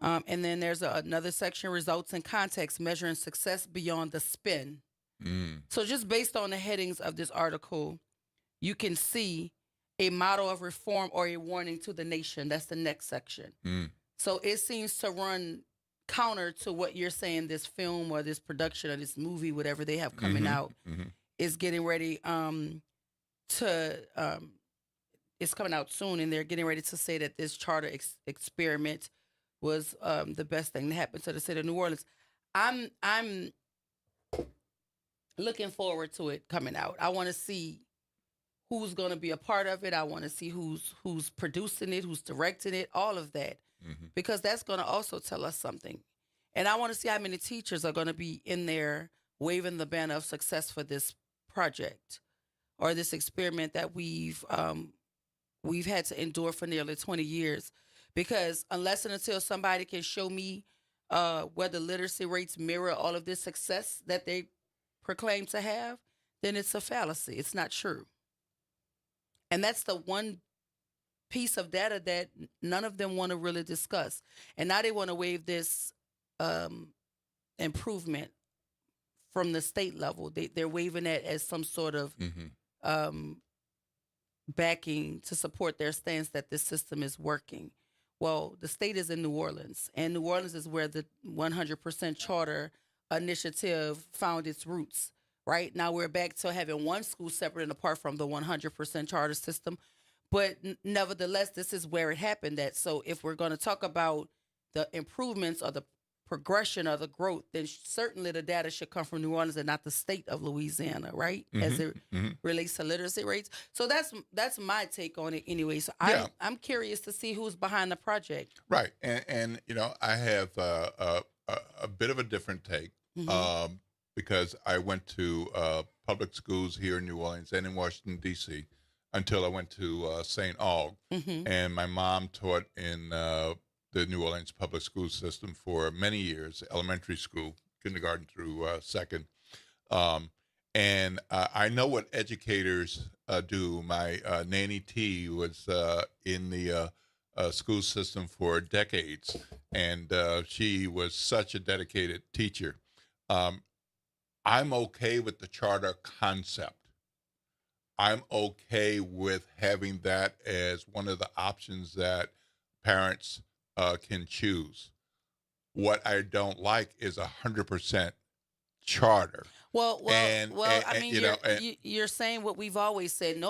And then there's another section, Results and Context, Measuring Success Beyond the Spin. So just based on the headings of this article, you can see a model of reform or a warning to the nation. That's the next section. So it seems to run counter to what you're saying. This film or this production or this movie, whatever they have coming out, is getting ready it's coming out soon, and they're getting ready to say that this charter experiment was the best thing that happened to the city of New Orleans. I'm looking forward to it coming out. I want to see who's going to be a part of it. I want to see who's producing it, who's directing it, all of that, because that's going to also tell us something. And I want to see how many teachers are going to be in there waving the banner of success for this project or this experiment that we've had to endure for nearly 20 years. Because unless and until somebody can show me whether literacy rates mirror all of this success that they proclaim to have, then it's a fallacy. It's not true. And that's the one piece of data that none of them want to really discuss. And now they want to waive this improvement from the state level. They're waiving that as some sort of backing to support their stance that this system is working. Well, the state is in New Orleans, and New Orleans is where the 100% charter initiative found its roots. Right now, we're back to having one school separate and apart from the 100% charter system. But nevertheless, this is where it happened at. So if we're going to talk about the improvements or the progression or the growth, then certainly the data should come from New Orleans and not the state of Louisiana, right? As it relates to literacy rates. So that's my take on it anyway. So I'm curious to see who's behind the project. Right. And you know, I have a bit of a different take because I went to public schools here in New Orleans and in Washington, D.C. until I went to St. Aug. And my mom taught in the New Orleans public school system for many years, elementary school, kindergarten through second. And I know what educators do. My Nanny T was in the school system for decades, and she was such a dedicated teacher. I'm okay with the charter concept. I'm okay with having that as one of the options that parents can choose. What I don't like is 100% charter. Well, I mean, you're saying what we've always said.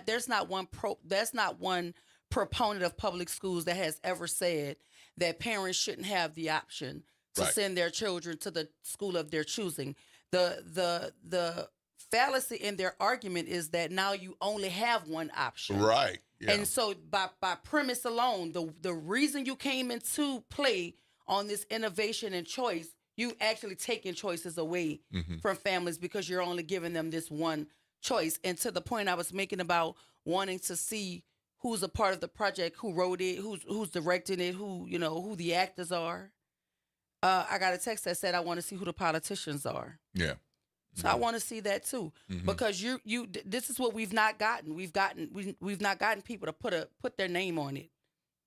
There's not one proponent of public schools that has ever said that parents shouldn't have the option to send their children to the school of their choosing. The fallacy in their argument is that now you only have one option. Right. Yeah. And so by premise alone, the reason you came into play on this innovation and choice, you actually taking choices away from families because you're only giving them this one choice. And to the point I was making about wanting to see who's a part of the project, who wrote it, who's directing it, who the actors are. I got a text that said I want to see who the politicians are. Yeah. So I want to see that too, because this is what we've not gotten. We've not gotten people to put their name on it.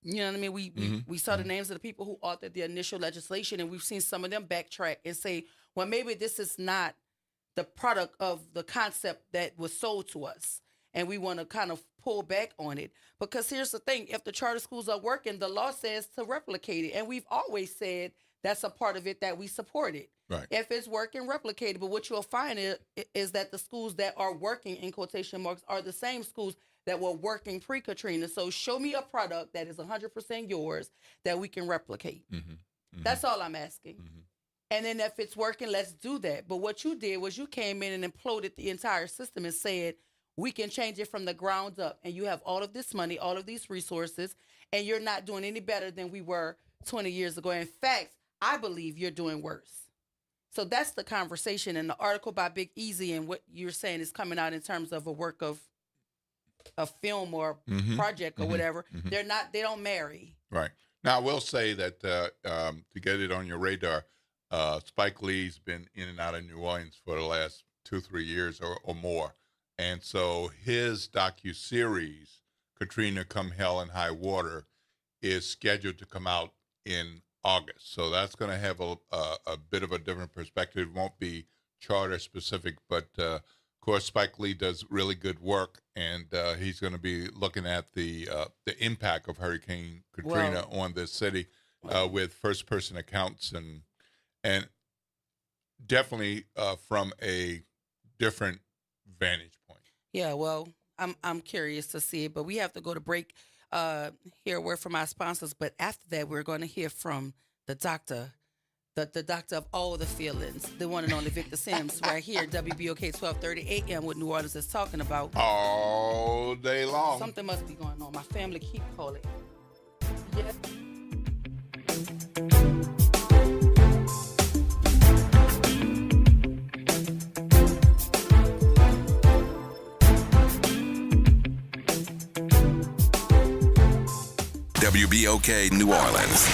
You know what I mean? We saw the names of the people who authored the initial legislation, and we've seen some of them backtrack and say, well, maybe this is not the product of the concept that was sold to us, and we want to kind of pull back on it. Because here's the thing: if the charter schools are working, the law says to replicate it, and we've always said that's a part of it that we support it. Right. If it's working, replicate it. But what you'll find is that the schools that are working, in quotation marks, are the same schools that were working pre-Katrina. So show me a product that is 100% yours that we can replicate. That's all I'm asking. And then if it's working, let's do that. But what you did was you came in and imploded the entire system and said, we can change it from the ground up. And you have all of this money, all of these resources, and you're not doing any better than we were 20 years ago. In fact, I believe you're doing worse. So that's the conversation. And the article by Big Easy and what you're saying is coming out in terms of a work of a film or project or whatever. They don't marry. Right. Now, I will say that to get it on your radar, Spike Lee's been in and out of New Orleans for the last 2-3 years or more. And so his docuseries, Katrina Come Hell and High Water, is scheduled to come out in August. So that's going to have a bit of a different perspective. It won't be charter specific, but of course Spike Lee does really good work, and he's going to be looking at the impact of Hurricane Katrina on this city with first person accounts and definitely from a different vantage point. Yeah, well, I'm curious to see it, but we have to go to break. Hear a word from our sponsors, but after that, we're going to hear from the doctor, the doctor of all the feelings, the one and only Victor Sims, right here, WBOK 1230 AM, what New Orleans is talking about all day long. Something must be going on. My family keep calling. Yes. WBOK New Orleans,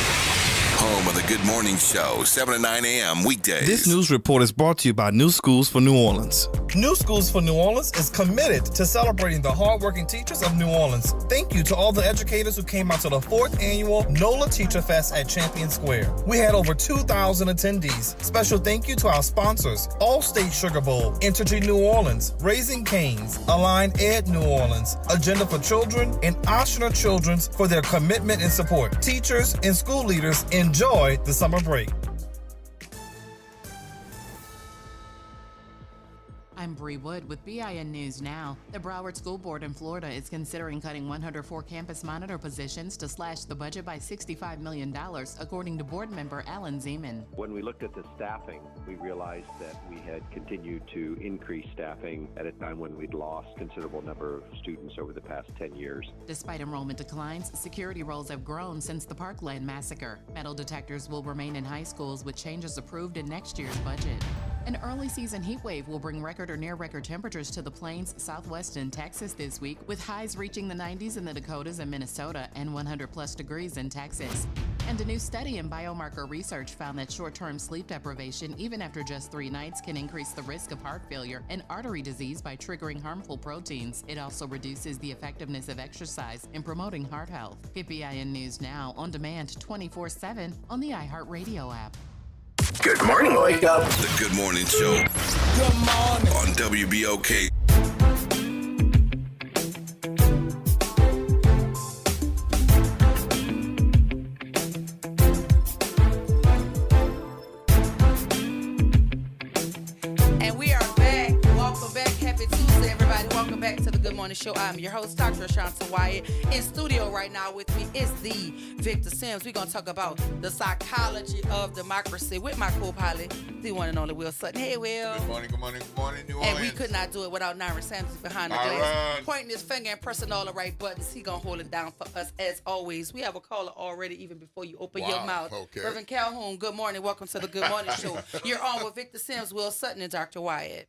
home of the Good Morning Show, 7 to 9 a.m. weekdays. This news report is brought to you by New Schools for New Orleans. New Schools for New Orleans is committed to celebrating the hardworking teachers of New Orleans. Thank you to all the educators who came out to the 4th annual NOLA Teacher Fest at Champion Square. We had over 2,000 attendees. Special thank you to our sponsors, Allstate Sugar Bowl, Entergy New Orleans, Raising Cane's, Align Ed New Orleans, Agenda for Children, and Oshner Children's for their commitment and support. Teachers and school leaders, enjoy the summer break. I'm Bree Wood with BIN News Now. The Broward School Board in Florida is considering cutting 104 campus monitor positions to slash the budget by $65 million, according to board member Alan Zeman. When we looked at the staffing, we realized that we had continued to increase staffing at a time when we'd lost a considerable number of students over the past 10 years. Despite enrollment declines, security roles have grown since the Parkland massacre. Metal detectors will remain in high schools with changes approved in next year's budget. An early season heat wave will bring record or near record temperatures to the plains, Southwest, and Texas this week, with highs reaching the 90s in the Dakotas and Minnesota and 100 plus degrees in Texas. And a new study in biomarker research found that short-term sleep deprivation, even after just 3 nights, can increase the risk of heart failure and artery disease by triggering harmful proteins. It also reduces the effectiveness of exercise in promoting heart health. Get BIN News Now on demand 24/7 on the iHeartRadio app. Good morning, wake up. The Good Morning Show. Good morning. On WBOK. And we are back. Welcome back. Happy Tuesday, everybody. Welcome back to the Good Morning Show. I'm your host, Dr. Ashanta Wyatt. In studio right now with me is the Victor Sims. We're going to talk about the psychology of democracy with my co-pilot, the one and only Will Sutton. Hey, Will. Good morning, New Orleans. And we could not do it without Nyron Sanders behind the glass, pointing his finger and pressing all the right buttons. He going to hold it down for us as always. We have a caller already even before you open your mouth. Okay. Reverend Calhoun, good morning. Welcome to the Good Morning Show. You're on with Victor Sims, Will Sutton, and Dr. Wyatt.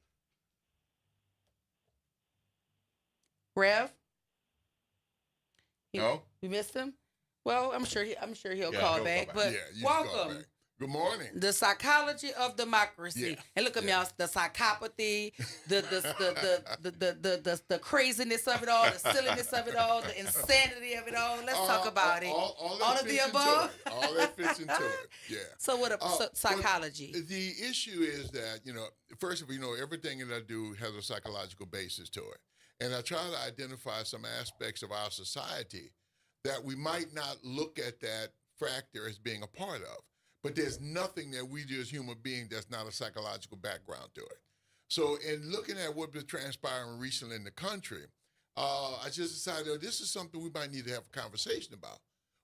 Rev? No. We missed him? Well, I'm sure he'll call back. But welcome. Good morning. The psychology of democracy. Yeah. And look at me, y'all, the psychopathy, the craziness of it all, the silliness of it all, the insanity of it all. Let's talk about it. All of the above. All that fits into it. Yeah. So what psychology? The issue is that, first of all, everything that I do has a psychological basis to it. And I try to identify some aspects of our society that we might not look at that factor as being a part of. But there's nothing that we do as human beings that's not a psychological background to it. So in looking at what was transpiring recently in the country, I just decided this is something we might need to have a conversation about.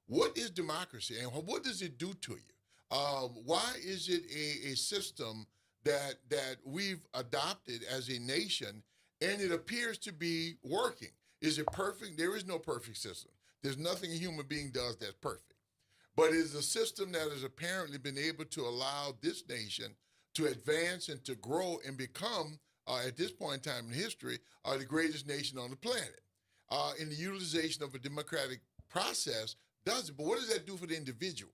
What is democracy and what does it do to you? Why is it a system that we've adopted as a nation and it appears to be working? Is it perfect? There is no perfect system. There's nothing a human being does that's perfect. But it is a system that has apparently been able to allow this nation to advance and to grow and become, at this point in time in history, the greatest nation on the planet. In the utilization of a democratic process does it. But what does that do for the individual?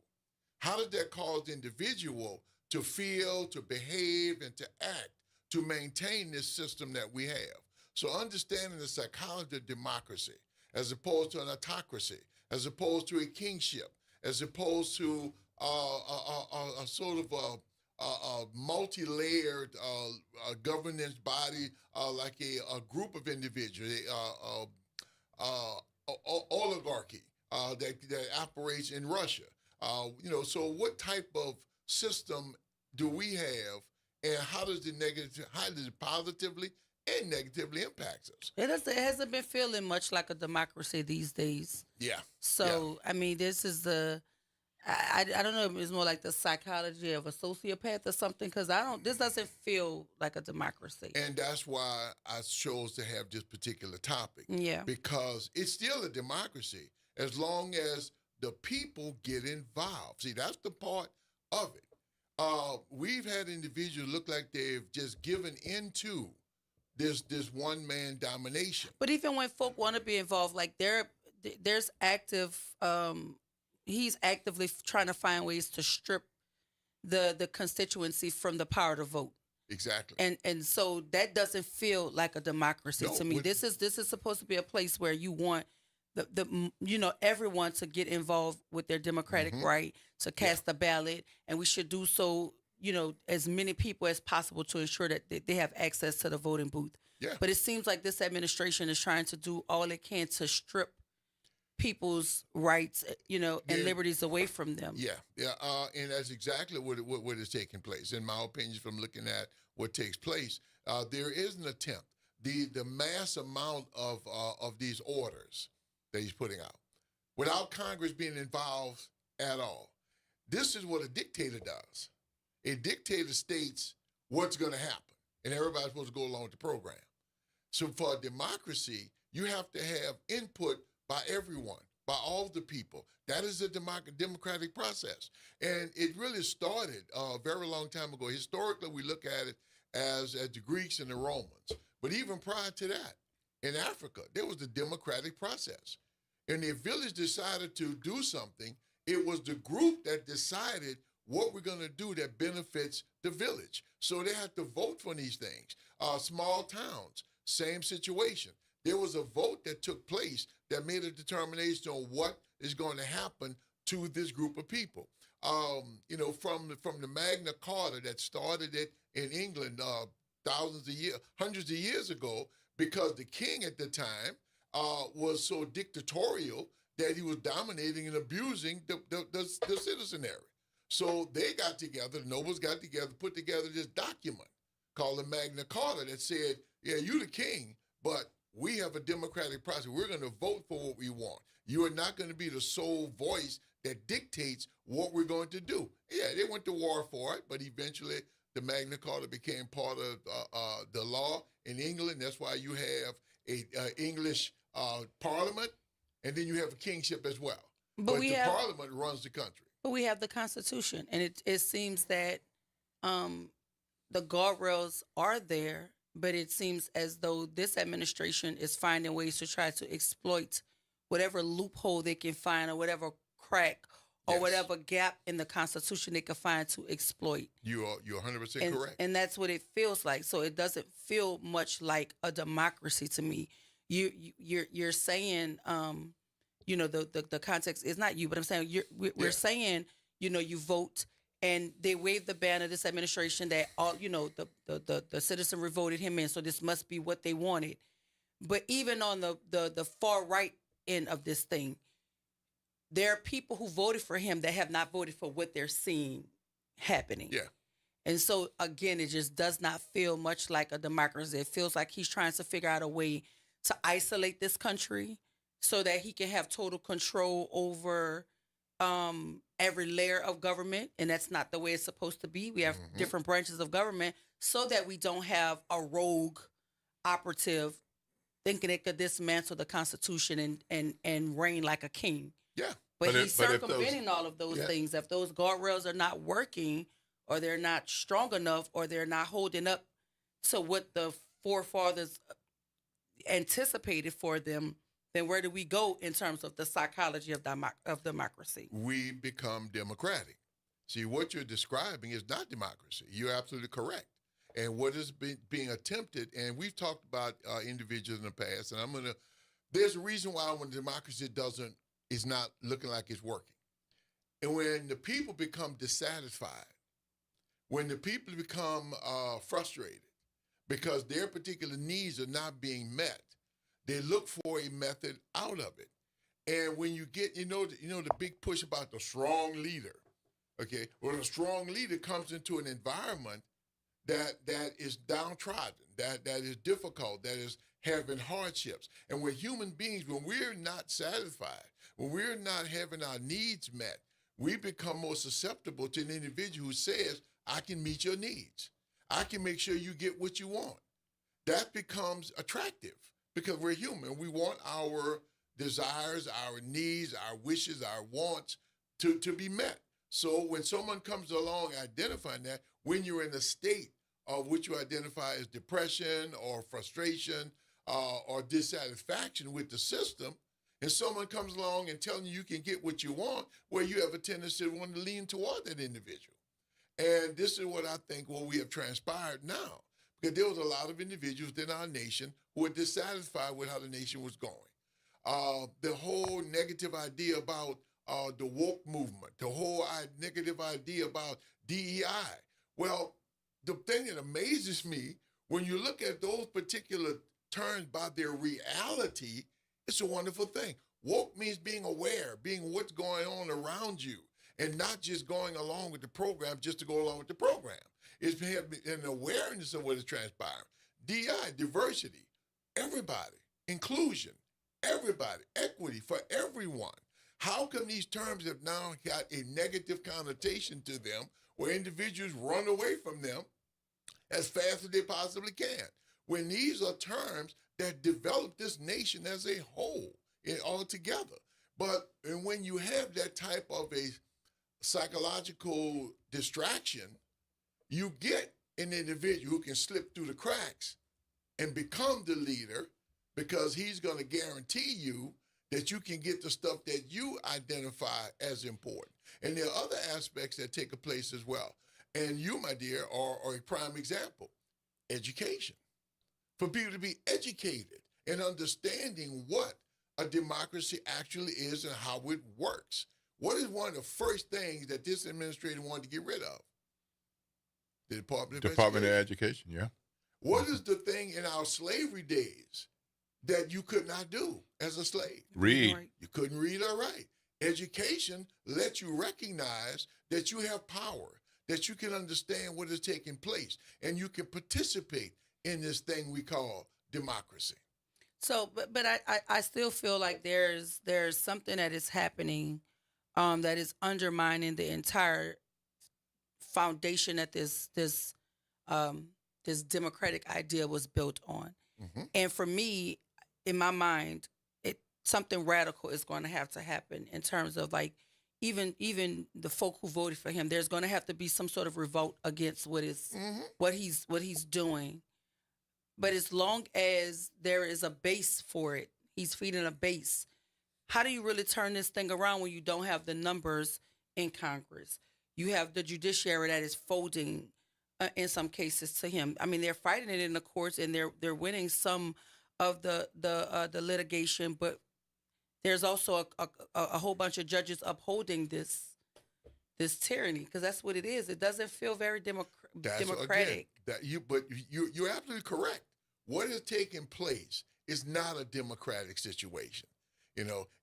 How does that cause the individual to feel, to behave, and to act to maintain this system that we have? So understanding the psychology of democracy as opposed to an autocracy, as opposed to a kingship, as opposed to a sort of multi-layered governance body, like a group of individuals, oligarchy that operates in Russia. So what type of system do we have, and how does it positively and negatively impact us? It hasn't been feeling much like a democracy these days. Yeah. So, I mean, this is I don't know if it's more like the psychology of a sociopath or something, because this doesn't feel like a democracy. And that's why I chose to have this particular topic. Yeah. Because it's still a democracy as long as the people get involved. See, that's the part of it. We've had individuals look like they've just given into this one-man domination. But even when folk want to be involved, like there's active, he's actively trying to find ways to strip the constituency from the power to vote. Exactly. And so that doesn't feel like a democracy to me. This is supposed to be a place where you want the everyone to get involved with their democratic right to cast a ballot, and we should do so, as many people as possible to ensure that they have access to the voting booth. Yeah. But it seems like this administration is trying to do all it can to strip people's rights, and liberties away from them. Yeah, and that's exactly what is taking place. In my opinion, from looking at what takes place, there is an attempt. The mass amount of these orders that he's putting out, without Congress being involved at all. This is what a dictator does. A dictator states what's going to happen, and everybody's supposed to go along with the program. So for a democracy, you have to have input by everyone, by all the people. That is a democratic process. And it really started a very long time ago. Historically, we look at it as the Greeks and the Romans. But even prior to that, in Africa, there was the democratic process. And the village decided to do something. It was the group that decided what we're going to do that benefits the village. So they had to vote for these things. Small towns, same situation. There was a vote that took place that made a determination on what is going to happen to this group of people. From the Magna Carta that started it in England hundreds of years ago, because the king at the time was so dictatorial that he was dominating and abusing the citizenry. So they got together, the nobles got together, put together this document called the Magna Carta that said, yeah, you're the king, but we have a democratic process. We're going to vote for what we want. You are not going to be the sole voice that dictates what we're going to do. Yeah, they went to war for it, but eventually the Magna Carta became part of the law in England. That's why you have a English parliament, and then you have a kingship as well. But the parliament runs the country. But we have the Constitution, and it seems that the guardrails are there, but it seems as though this administration is finding ways to try to exploit whatever loophole they can find or whatever crack or whatever gap in the Constitution they can find to exploit. You're 100% correct. And that's what it feels like. So it doesn't feel much like a democracy to me. You're saying, the context is not you, but I'm saying we're saying, you vote. And they waved the banner of this administration that all, the citizenry voted him in. So this must be what they wanted. But even on the far right end of this thing, there are people who voted for him that have not voted for what they're seeing happening. Yeah. And so, again, it just does not feel much like a democracy. It feels like he's trying to figure out a way to isolate this country so that he can have total control over every layer of government, and that's not the way it's supposed to be. We have different branches of government so that we don't have a rogue operative thinking it could dismantle the Constitution and reign like a king. Yeah. But he's circumventing all of those things. If those guardrails are not working, or they're not strong enough, or they're not holding up to what the forefathers anticipated for them, then where do we go in terms of the psychology of democracy? We become democratic. See, what you're describing is not democracy. You're absolutely correct. And what is being attempted, and we've talked about individuals in the past, and there's a reason why when democracy is not looking like it's working. And when the people become dissatisfied, when the people become frustrated because their particular needs are not being met, they look for a method out of it. And when you get, the big push about the strong leader, okay? Well, a strong leader comes into an environment that is downtrodden, that is difficult, that is having hardships. And we're human beings, when we're not satisfied, when we're not having our needs met, we become more susceptible to an individual who says, I can meet your needs. I can make sure you get what you want. That becomes attractive because we're human. We want our desires, our needs, our wishes, our wants to be met. So when someone comes along identifying that, when you're in a state of which you identify as depression or frustration or dissatisfaction with the system, and someone comes along and telling you can get what you want, well, you have a tendency to want to lean toward that individual. And this is what I think we have transpired now, because there was a lot of individuals in our nation who were dissatisfied with how the nation was going. The whole negative idea about the woke movement, the whole negative idea about DEI. Well, the thing that amazes me, when you look at those particular terms by their reality, it's a wonderful thing. Woke means being aware, being what's going on around you, and not just going along with the program just to go along with the program. It's an awareness of what is transpiring. DEI, diversity, everybody, inclusion, everybody, equity for everyone. How come these terms have now got a negative connotation to them where individuals run away from them as fast as they possibly can, when these are terms that develop this nation as a whole altogether? And when you have that type of a psychological distraction, you get an individual who can slip through the cracks and become the leader, because he's going to guarantee you that you can get the stuff that you identify as important. And there are other aspects that take place as well. And you, my dear, are a prime example. Education. For people to be educated and understanding what a democracy actually is and how it works. What is one of the first things that this administration wanted to get rid of? The Department of Education, yeah. What is the thing in our slavery days that you could not do as a slave? Read. You couldn't read or write. Education lets you recognize that you have power, that you can understand what is taking place, and you can participate in this thing we call democracy. So, but I still feel like there's something that is happening that is undermining the entire foundation that this democratic idea was built on. Mm-hmm. And for me, in my mind, something radical is going to have to happen in terms of like even the folk who voted for him. There's going to have to be some sort of revolt against what he's doing. But as long as there is a base for it, he's feeding a base. How do you really turn this thing around when you don't have the numbers in Congress? You have the judiciary that is folding in some cases to him. I mean, they're fighting it in the courts and they're winning some of the litigation, but there's also a whole bunch of judges upholding this tyranny, because that's what it is. It doesn't feel very democratic. You're absolutely correct. What is taking place is not a democratic situation.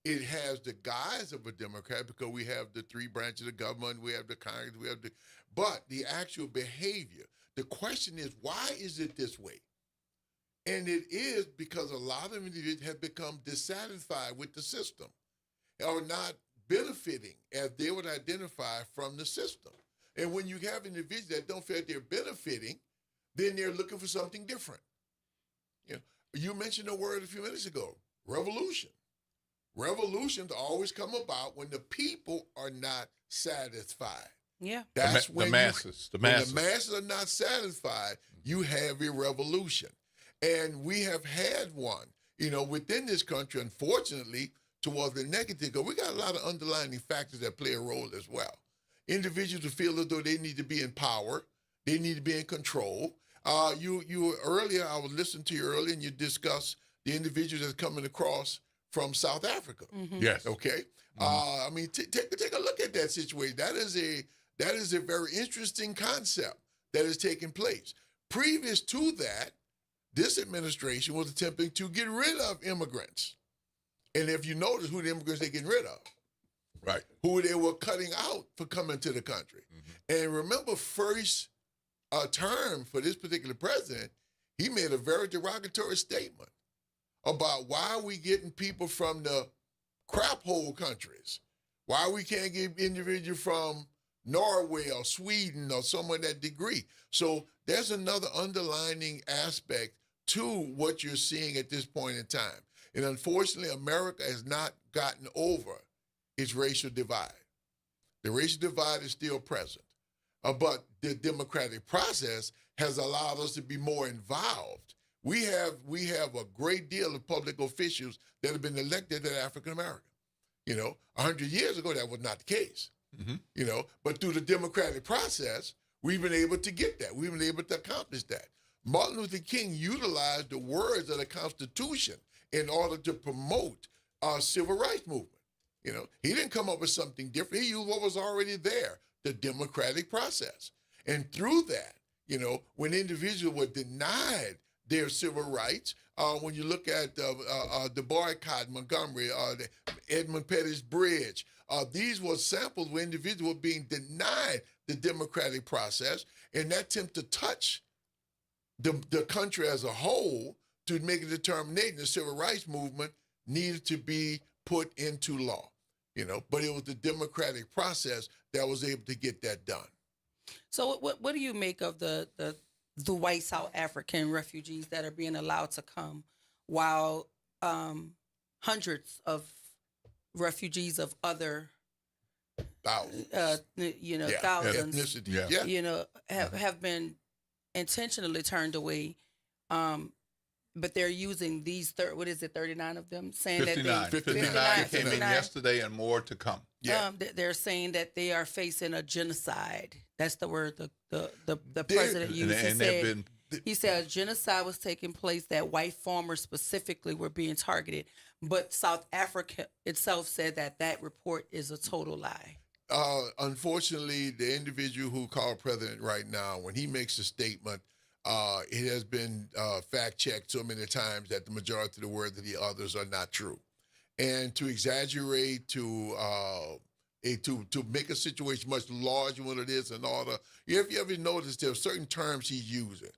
It has the guise of a democrat because we have the three branches of government, we have the Congress, but the actual behavior. The question is, why is it this way? And it is because a lot of individuals have become dissatisfied with the system, or not benefiting as they would identify from the system. And when you have individuals that don't feel like they're benefiting, then they're looking for something different. You mentioned a word a few minutes ago, revolution. Revolutions always come about when the people are not satisfied. Yeah. That's when the masses are not satisfied, you have a revolution. And we have had one, within this country, unfortunately, towards the negative, because we got a lot of underlying factors that play a role as well. Individuals who feel as though they need to be in power, they need to be in control. You earlier, I was listening to you earlier, and you discussed the individuals that's coming across from South Africa. Mm-hmm. Yes. Okay. Mm-hmm. Take a look at that situation. That is a very interesting concept. that is taking place. Previous to that, this administration was attempting to get rid of immigrants. And if you notice who the immigrants they're getting rid of, right? Who they were cutting out for coming to the country. And remember, first term for this particular president, he made a very derogatory statement about why are we getting people from the crap hole countries? Why we can't get individuals from Norway or Sweden or somewhere in that degree. So there's another underlining aspect to what you're seeing at this point in time. And unfortunately, America has not gotten over its racial divide. The racial divide is still present. But the democratic process has allowed us to be more involved. We have a great deal of public officials that have been elected that are African American. 100 years ago, that was not the case. But through the democratic process, we've been able to get that. We've been able to accomplish that. Martin Luther King utilized the words of the Constitution in order to promote our civil rights movement. He didn't come up with something different. He used what was already there, the democratic process. And through that, when individuals were denied their civil rights, when you look at the boycott, Montgomery, the Edmund Pettus Bridge, these were samples where individuals were being denied the democratic process, and that attempt to touch the country as a whole to make a determination, the civil rights movement needed to be put into law. But it was the democratic process that was able to get that done. So what do you make of the white South African refugees that are being allowed to come while hundreds of refugees of other thousands, thousands, ethnicities, have been intentionally turned away. But they're using these 39 of them, saying 59. that 59 came in yesterday, and more to come. They're saying that they are facing a genocide. That's the word the president used. He said a genocide was taking place, that white farmers specifically were being targeted. But South Africa itself said that report is a total lie. Unfortunately, the individual who called president right now, when he makes a statement, it has been fact-checked so many times that the majority of the words of the others are not true. And to exaggerate, to make a situation much larger than it is in order, if you ever notice, there are certain terms he's using.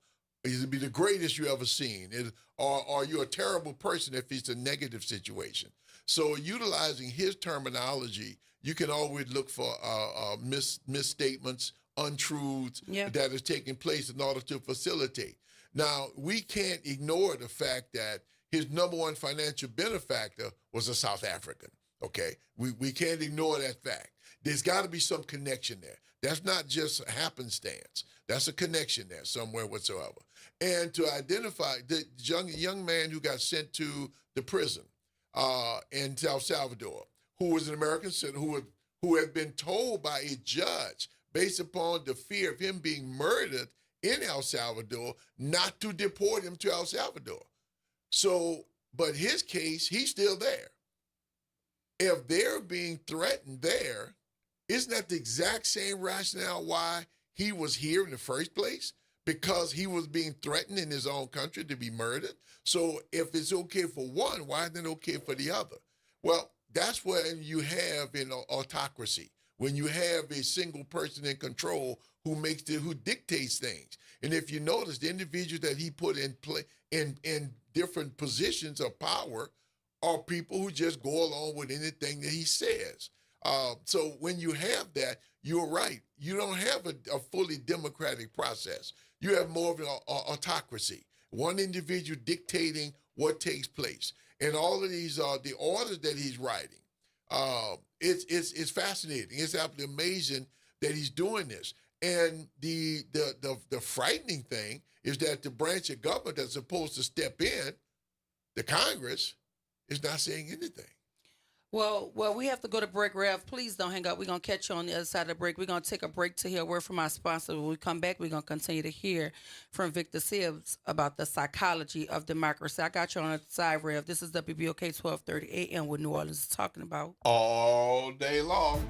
It'll be the greatest you ever seen, or you're a terrible person if it's a negative situation. So utilizing his terminology, you can always look for misstatements, untruths that is taking place in order to facilitate. Now, we can't ignore the fact that his number one financial benefactor was a South African, okay? We can't ignore that fact. There's got to be some connection there. That's not just a happenstance. That's a connection there somewhere whatsoever. And to identify the young man who got sent to the prison in El Salvador, who was an American citizen, who had been told by a judge, based upon the fear of him being murdered in El Salvador, not to deport him to El Salvador. So, but his case, he's still there. If they're being threatened there, isn't that the exact same rationale why he was here in the first place? Because he was being threatened in his own country to be murdered. So if it's okay for one, why isn't it okay for the other? Well, that's when you have an autocracy, when you have a single person in control who dictates things. And if you notice, the individuals that he put in different positions of power are people who just go along with anything that he says. So when you have that, you're right. You don't have a fully democratic process. You have more of an autocracy. One individual dictating what takes place. And all of these are the orders that he's writing. It's fascinating. It's absolutely amazing that he's doing this. And the frightening thing is that the branch of government that's supposed to step in, the Congress, is not saying anything. Well, we have to go to break. Rev, please don't hang up. We're going to catch you on the other side of the break. We're going to take a break to hear a word from our sponsor. When we come back, we're going to continue to hear from Victor Sibbs about the psychology of democracy. I got you on the side, Rev. This is WBOK 1230 AM, what New Orleans is talking about. All day long.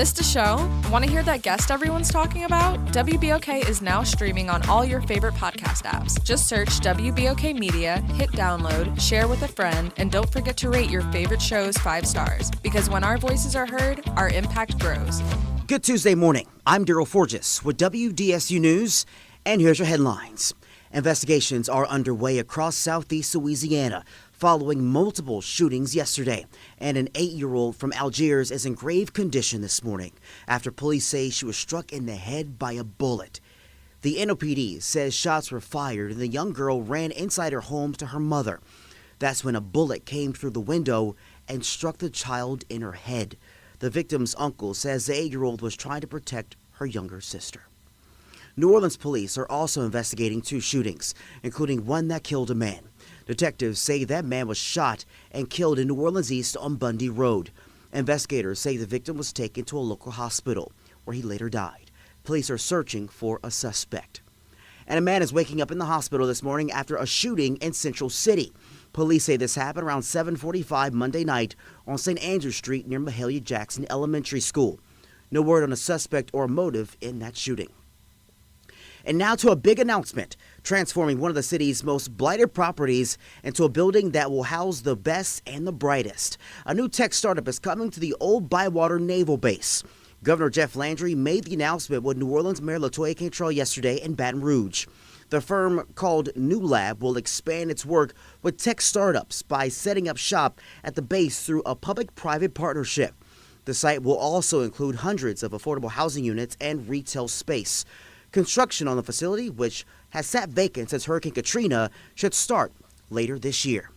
Missed a show? Want to hear that guest everyone's talking about? WBOK is now streaming on all your favorite podcast apps. Just search WBOK Media, hit download, share with a friend, and don't forget to rate your favorite shows 5 stars. Because when our voices are heard, our impact grows. Good Tuesday morning. I'm Daryl Forges with WDSU News, and here's your headlines. Investigations are underway across southeast Louisiana following multiple shootings yesterday, and an 8-year-old from Algiers is in grave condition this morning after police say she was struck in the head by a bullet. The NOPD says shots were fired and the young girl ran inside her home to her mother. That's when a bullet came through the window and struck the child in her head. The victim's uncle says the 8-year-old was trying to protect her younger sister. New Orleans police are also investigating 2 shootings, including one that killed a man. Detectives say that man was shot and killed in New Orleans East on Bundy Road. Investigators say the victim was taken to a local hospital, where he later died. Police are searching for a suspect. And a man is waking up in the hospital this morning after a shooting in Central City. Police say this happened around 7:45 Monday night on St. Andrew Street near Mahalia Jackson Elementary School. No word on a suspect or motive in that shooting. And now to a big announcement, transforming one of the city's most blighted properties into a building that will house the best and the brightest. A new tech startup is coming to the old Bywater Naval Base. Governor Jeff Landry made the announcement with New Orleans Mayor LaToya Cantrell yesterday in Baton Rouge. The firm called New Lab will expand its work with tech startups by setting up shop at the base through a public-private partnership. The site will also include hundreds of affordable housing units and retail space. Construction on the facility, which has sat vacant since Hurricane Katrina, should start later this year.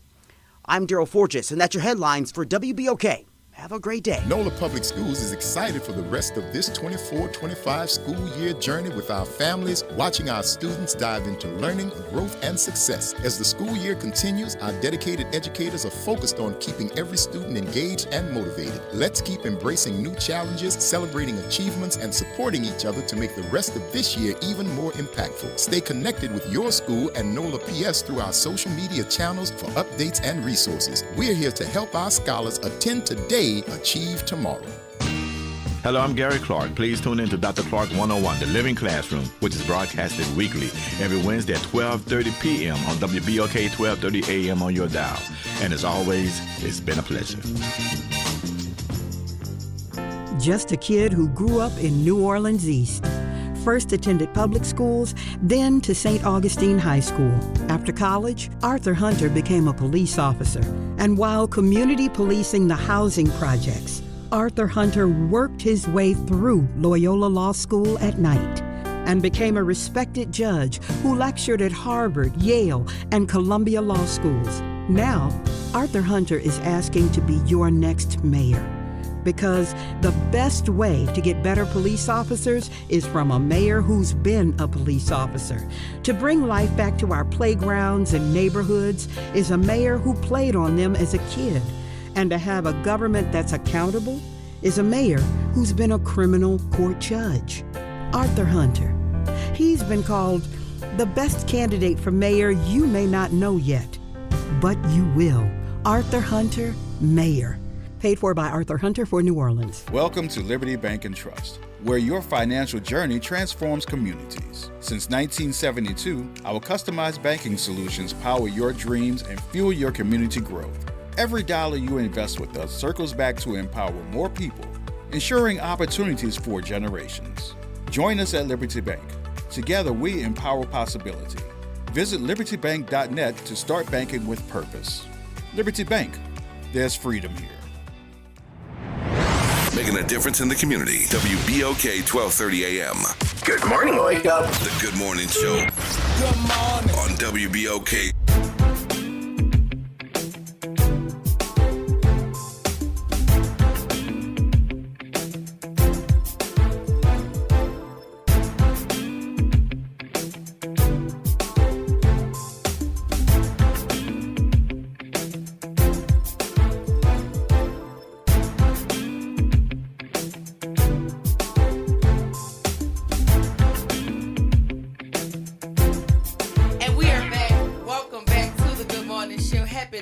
I'm Daryl Forges, and that's your headlines for WBOK. Have a great day. NOLA Public Schools is excited for the rest of this 24-25 school year journey with our families, watching our students dive into learning, growth, and success. As the school year continues, our dedicated educators are focused on keeping every student engaged and motivated. Let's keep embracing new challenges, celebrating achievements, and supporting each other to make the rest of this year even more impactful. Stay connected with your school and NOLA PS through our social media channels for updates and resources. We're here to help our scholars attend today, achieve tomorrow. Hello, I'm Gary Clark. Please tune in to Dr. Clark 101, The Living Classroom, which is broadcasted weekly every Wednesday at 12:30 p.m. on WBOK 12:30 a.m. on your dial. And as always, it's been a pleasure. Just a kid who grew up in New Orleans East. First attended public schools, then to St. Augustine High School. After college, Arthur Hunter became a police officer. And while community policing the housing projects, Arthur Hunter worked his way through Loyola Law School at night and became a respected judge who lectured at Harvard, Yale, and Columbia Law Schools. Now, Arthur Hunter is asking to be your next mayor. Because the best way to get better police officers is from a mayor who's been a police officer. To bring life back to our playgrounds and neighborhoods is a mayor who played on them as a kid. And to have a government that's accountable is a mayor who's been a criminal court judge. Arthur Hunter. He's been called the best candidate for mayor you may not know yet, but you will. Arthur Hunter, mayor. Paid for by Arthur Hunter for New Orleans. Welcome to Liberty Bank and Trust, where your financial journey transforms communities. Since 1972, our customized banking solutions power your dreams and fuel your community growth. Every dollar you invest with us circles back to empower more people, ensuring opportunities for generations. Join us at Liberty Bank. Together, we empower possibility. Visit libertybank.net to start banking with purpose. Liberty Bank. There's freedom here. Making a difference in the community. WBOK 1230 AM. Good morning, Wake Up. The Good Morning Show. Good morning. On WBOK.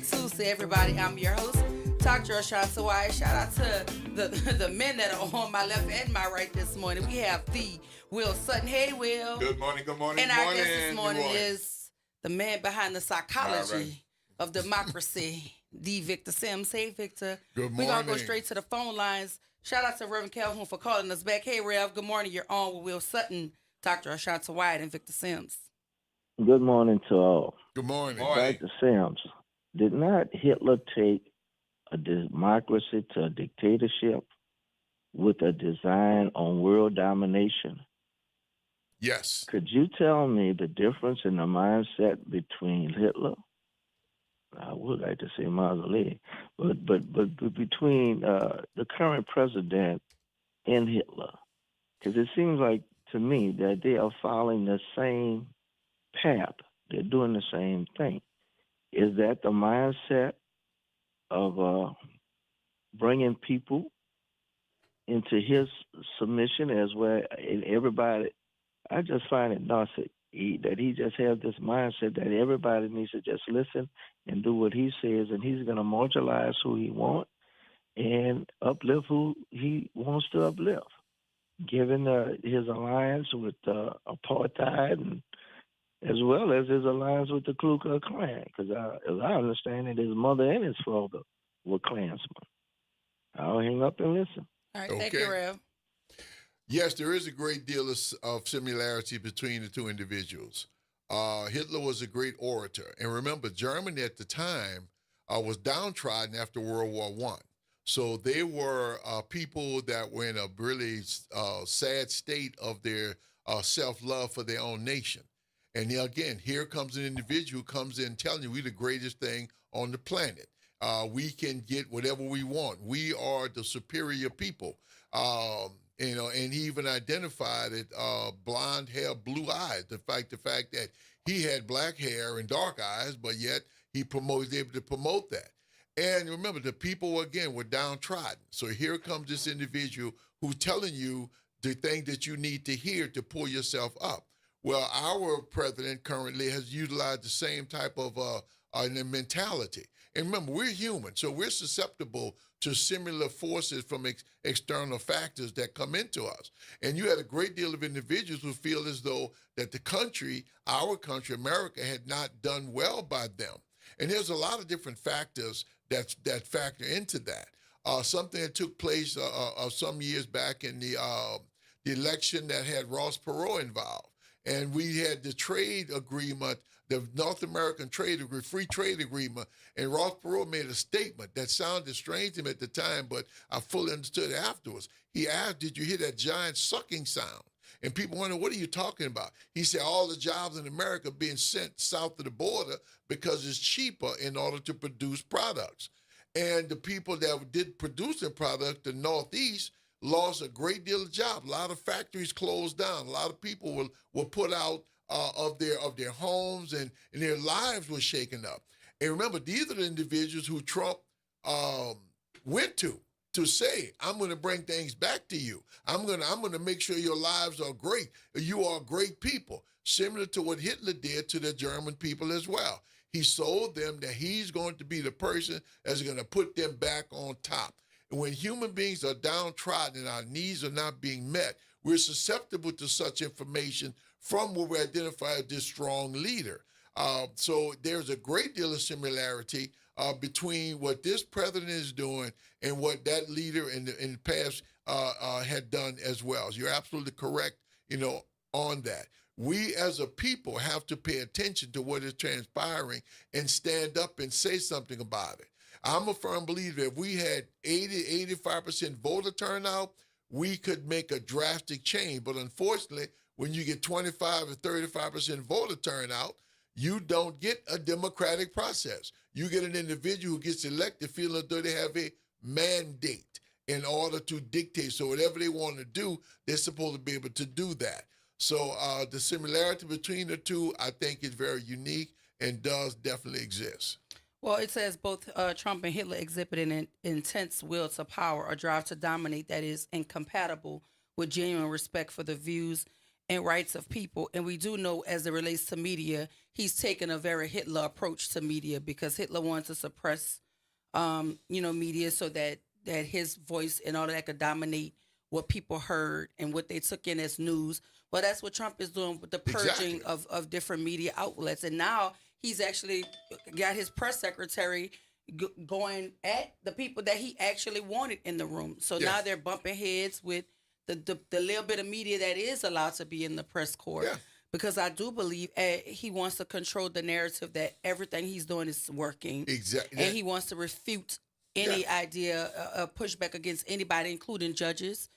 Tuesday, everybody. I'm your host, Dr. Ashanta White. Shout out to the men that are on my left and my right this morning. We have the Will Sutton. Hey, Will. Good morning, good morning, And good our morning. guest this morning Good morning. is the man behind the psychology All right. of democracy, the Victor Sims. Hey, Victor. Good We're going to go morning. straight to the phone lines. Shout out to Reverend Calhoun for calling us back. Hey, Rev. Good morning. You're on with Will Sutton, Dr. Ashanta White, and Victor Sims. Good morning to all. Good morning. Dr. Sims, did not Hitler take a democracy to a dictatorship with a design on world domination? Yes. Could you tell me the difference in the mindset between Hitler? I would like to say Mussolini, but between the current president and Hitler, because it seems like to me that they are following the same path. They're doing the same thing. Is that the mindset of bringing people into his submission as well? And everybody, I just find it narcissistic that he just has this mindset that everybody needs to just listen and do what he says, and he's going to marginalize who he wants and uplift who he wants to uplift, given his alliance with apartheid and as well as his alliance with the Ku Klux Klan, because as I understand it, his mother and his father were Klansmen. I'll hang up and listen. All right, thank you, Rev. Yes, there is a great deal of similarity between the two individuals. Hitler was a great orator. And remember, Germany at the time was downtrodden after World War I. So they were people that were in a really sad state of their self-love for their own nation. And again, here comes an individual who comes in telling you we're the greatest thing on the planet. We can get whatever we want. We are the superior people. And he even identified it, blonde hair, blue eyes. The fact that he had black hair and dark eyes, but yet he was able to promote that. And remember, the people, again, were downtrodden. So here comes this individual who's telling you the thing that you need to hear to pull yourself up. Well, our president currently has utilized the same type of mentality. And remember, we're human, so we're susceptible to similar forces from external factors that come into us. And you had a great deal of individuals who feel as though that the country, our country, America, had not done well by them. And there's a lot of different factors that factor into that. Something that took place some years back in the election that had Ross Perot involved. And we had the trade agreement, the North American free trade agreement, and Ross Perot made a statement that sounded strange to him at the time, but I fully understood afterwards. He asked, did you hear that giant sucking sound? And people wonder, what are you talking about? He said, all the jobs in America are being sent south of the border because it's cheaper in order to produce products. And the people that did produce the product, the Northeast, lost a great deal of jobs. A lot of factories closed down. A lot of people were put out of their homes, and their lives were shaken up. And remember, these are the individuals who Trump went to say, I'm going to bring things back to you. I'm going to make sure your lives are great. You are great people, similar to what Hitler did to the German people as well. He sold them that he's going to be the person that's going to put them back on top. And when human beings are downtrodden and our needs are not being met, we're susceptible to such information from what we identify as this strong leader. So there's a great deal of similarity between what this president is doing and what that leader in the past had done as well. You're absolutely correct, on that. We as a people have to pay attention to what is transpiring and stand up and say something about it. I'm a firm believer if we had 85% voter turnout, we could make a drastic change. But unfortunately, when you get 25 or 35% voter turnout, you don't get a democratic process. You get an individual who gets elected feeling that they have a mandate in order to dictate. So whatever they want to do, they're supposed to be able to do that. So the similarity between the two, I think, is very unique and does definitely exist. Well, it says both Trump and Hitler exhibited an intense will to power, a drive to dominate that is incompatible with genuine respect for the views and rights of people. And we do know, as it relates to media, he's taken a very Hitler approach to media because Hitler wanted to suppress media so that his voice and all of that could dominate what people heard and what they took in as news. Well, that's what Trump is doing with the purging of different media outlets. And now he's actually got his press secretary going at the people that he actually wanted in the room. So now they're bumping heads with the little bit of media that is allowed to be in the press corps. Yeah. Because I do believe he wants to control the narrative that everything he's doing is working. Exactly. And he wants to refute any idea of pushback against anybody, including judges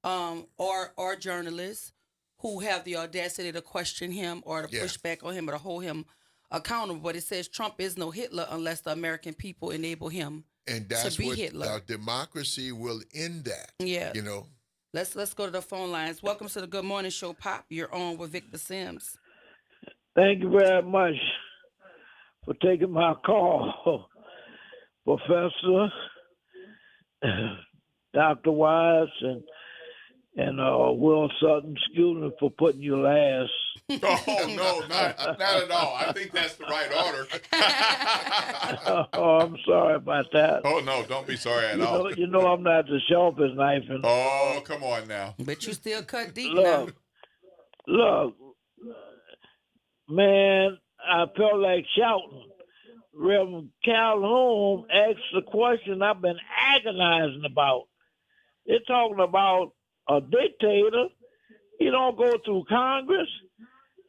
or journalists who have the audacity to question him or to push back on him or to hold him accountable. But it says Trump is no Hitler unless the American people enable him to be Hitler. Our democracy will end that. Yeah. Let's go to the phone lines. Welcome to the Good Morning Show, Pop. You're on with Victor Sims. Thank you very much for taking my call, Professor, Dr. Wise, and Will Sutton. Excuse me for putting you last. Oh, no, not at all. I think that's the right order. Oh, I'm sorry about that. Oh, no, don't be sorry at all. You know I'm not the sharpest knife. Oh, come on now. But you still cut deep now. Look, man, I felt like shouting. Reverend Calhoun asked the question I've been agonizing about. They're talking about a dictator. He don't go through Congress.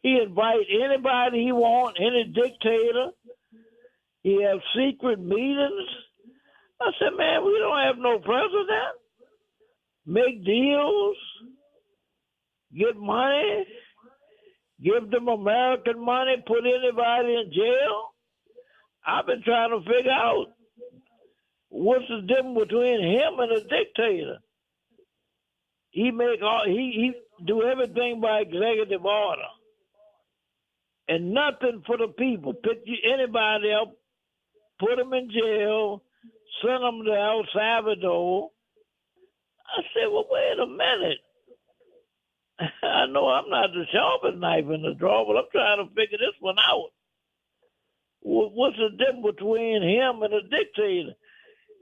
He invite anybody he want, any dictator. He have secret meetings. I said, man, we don't have no president. Make deals, get money, give them American money, put anybody in jail. I've been trying to figure out what's the difference between him and a dictator. He do everything by executive order. And nothing for the people. Pick anybody up, put them in jail, send them to El Salvador. I said, well, wait a minute. I know I'm not the sharpest knife in the drawer, but I'm trying to figure this one out. What's the difference between him and a dictator?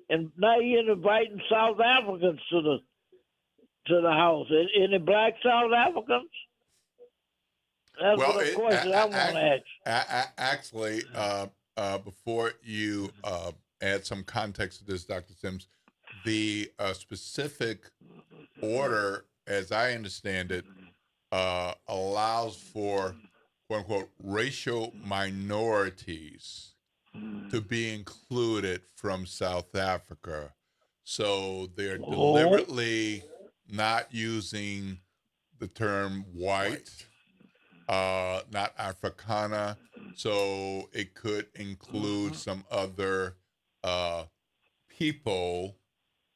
And now you're inviting South Africans to the house. Any black South Africans? That's the question I want to ask. Actually, before you add some context to this, Dr. Sims, the specific order, as I understand it, allows for, quote unquote, racial minorities to be included from South Africa. So they're deliberately not using the term white. Not Africana, so it could include some other people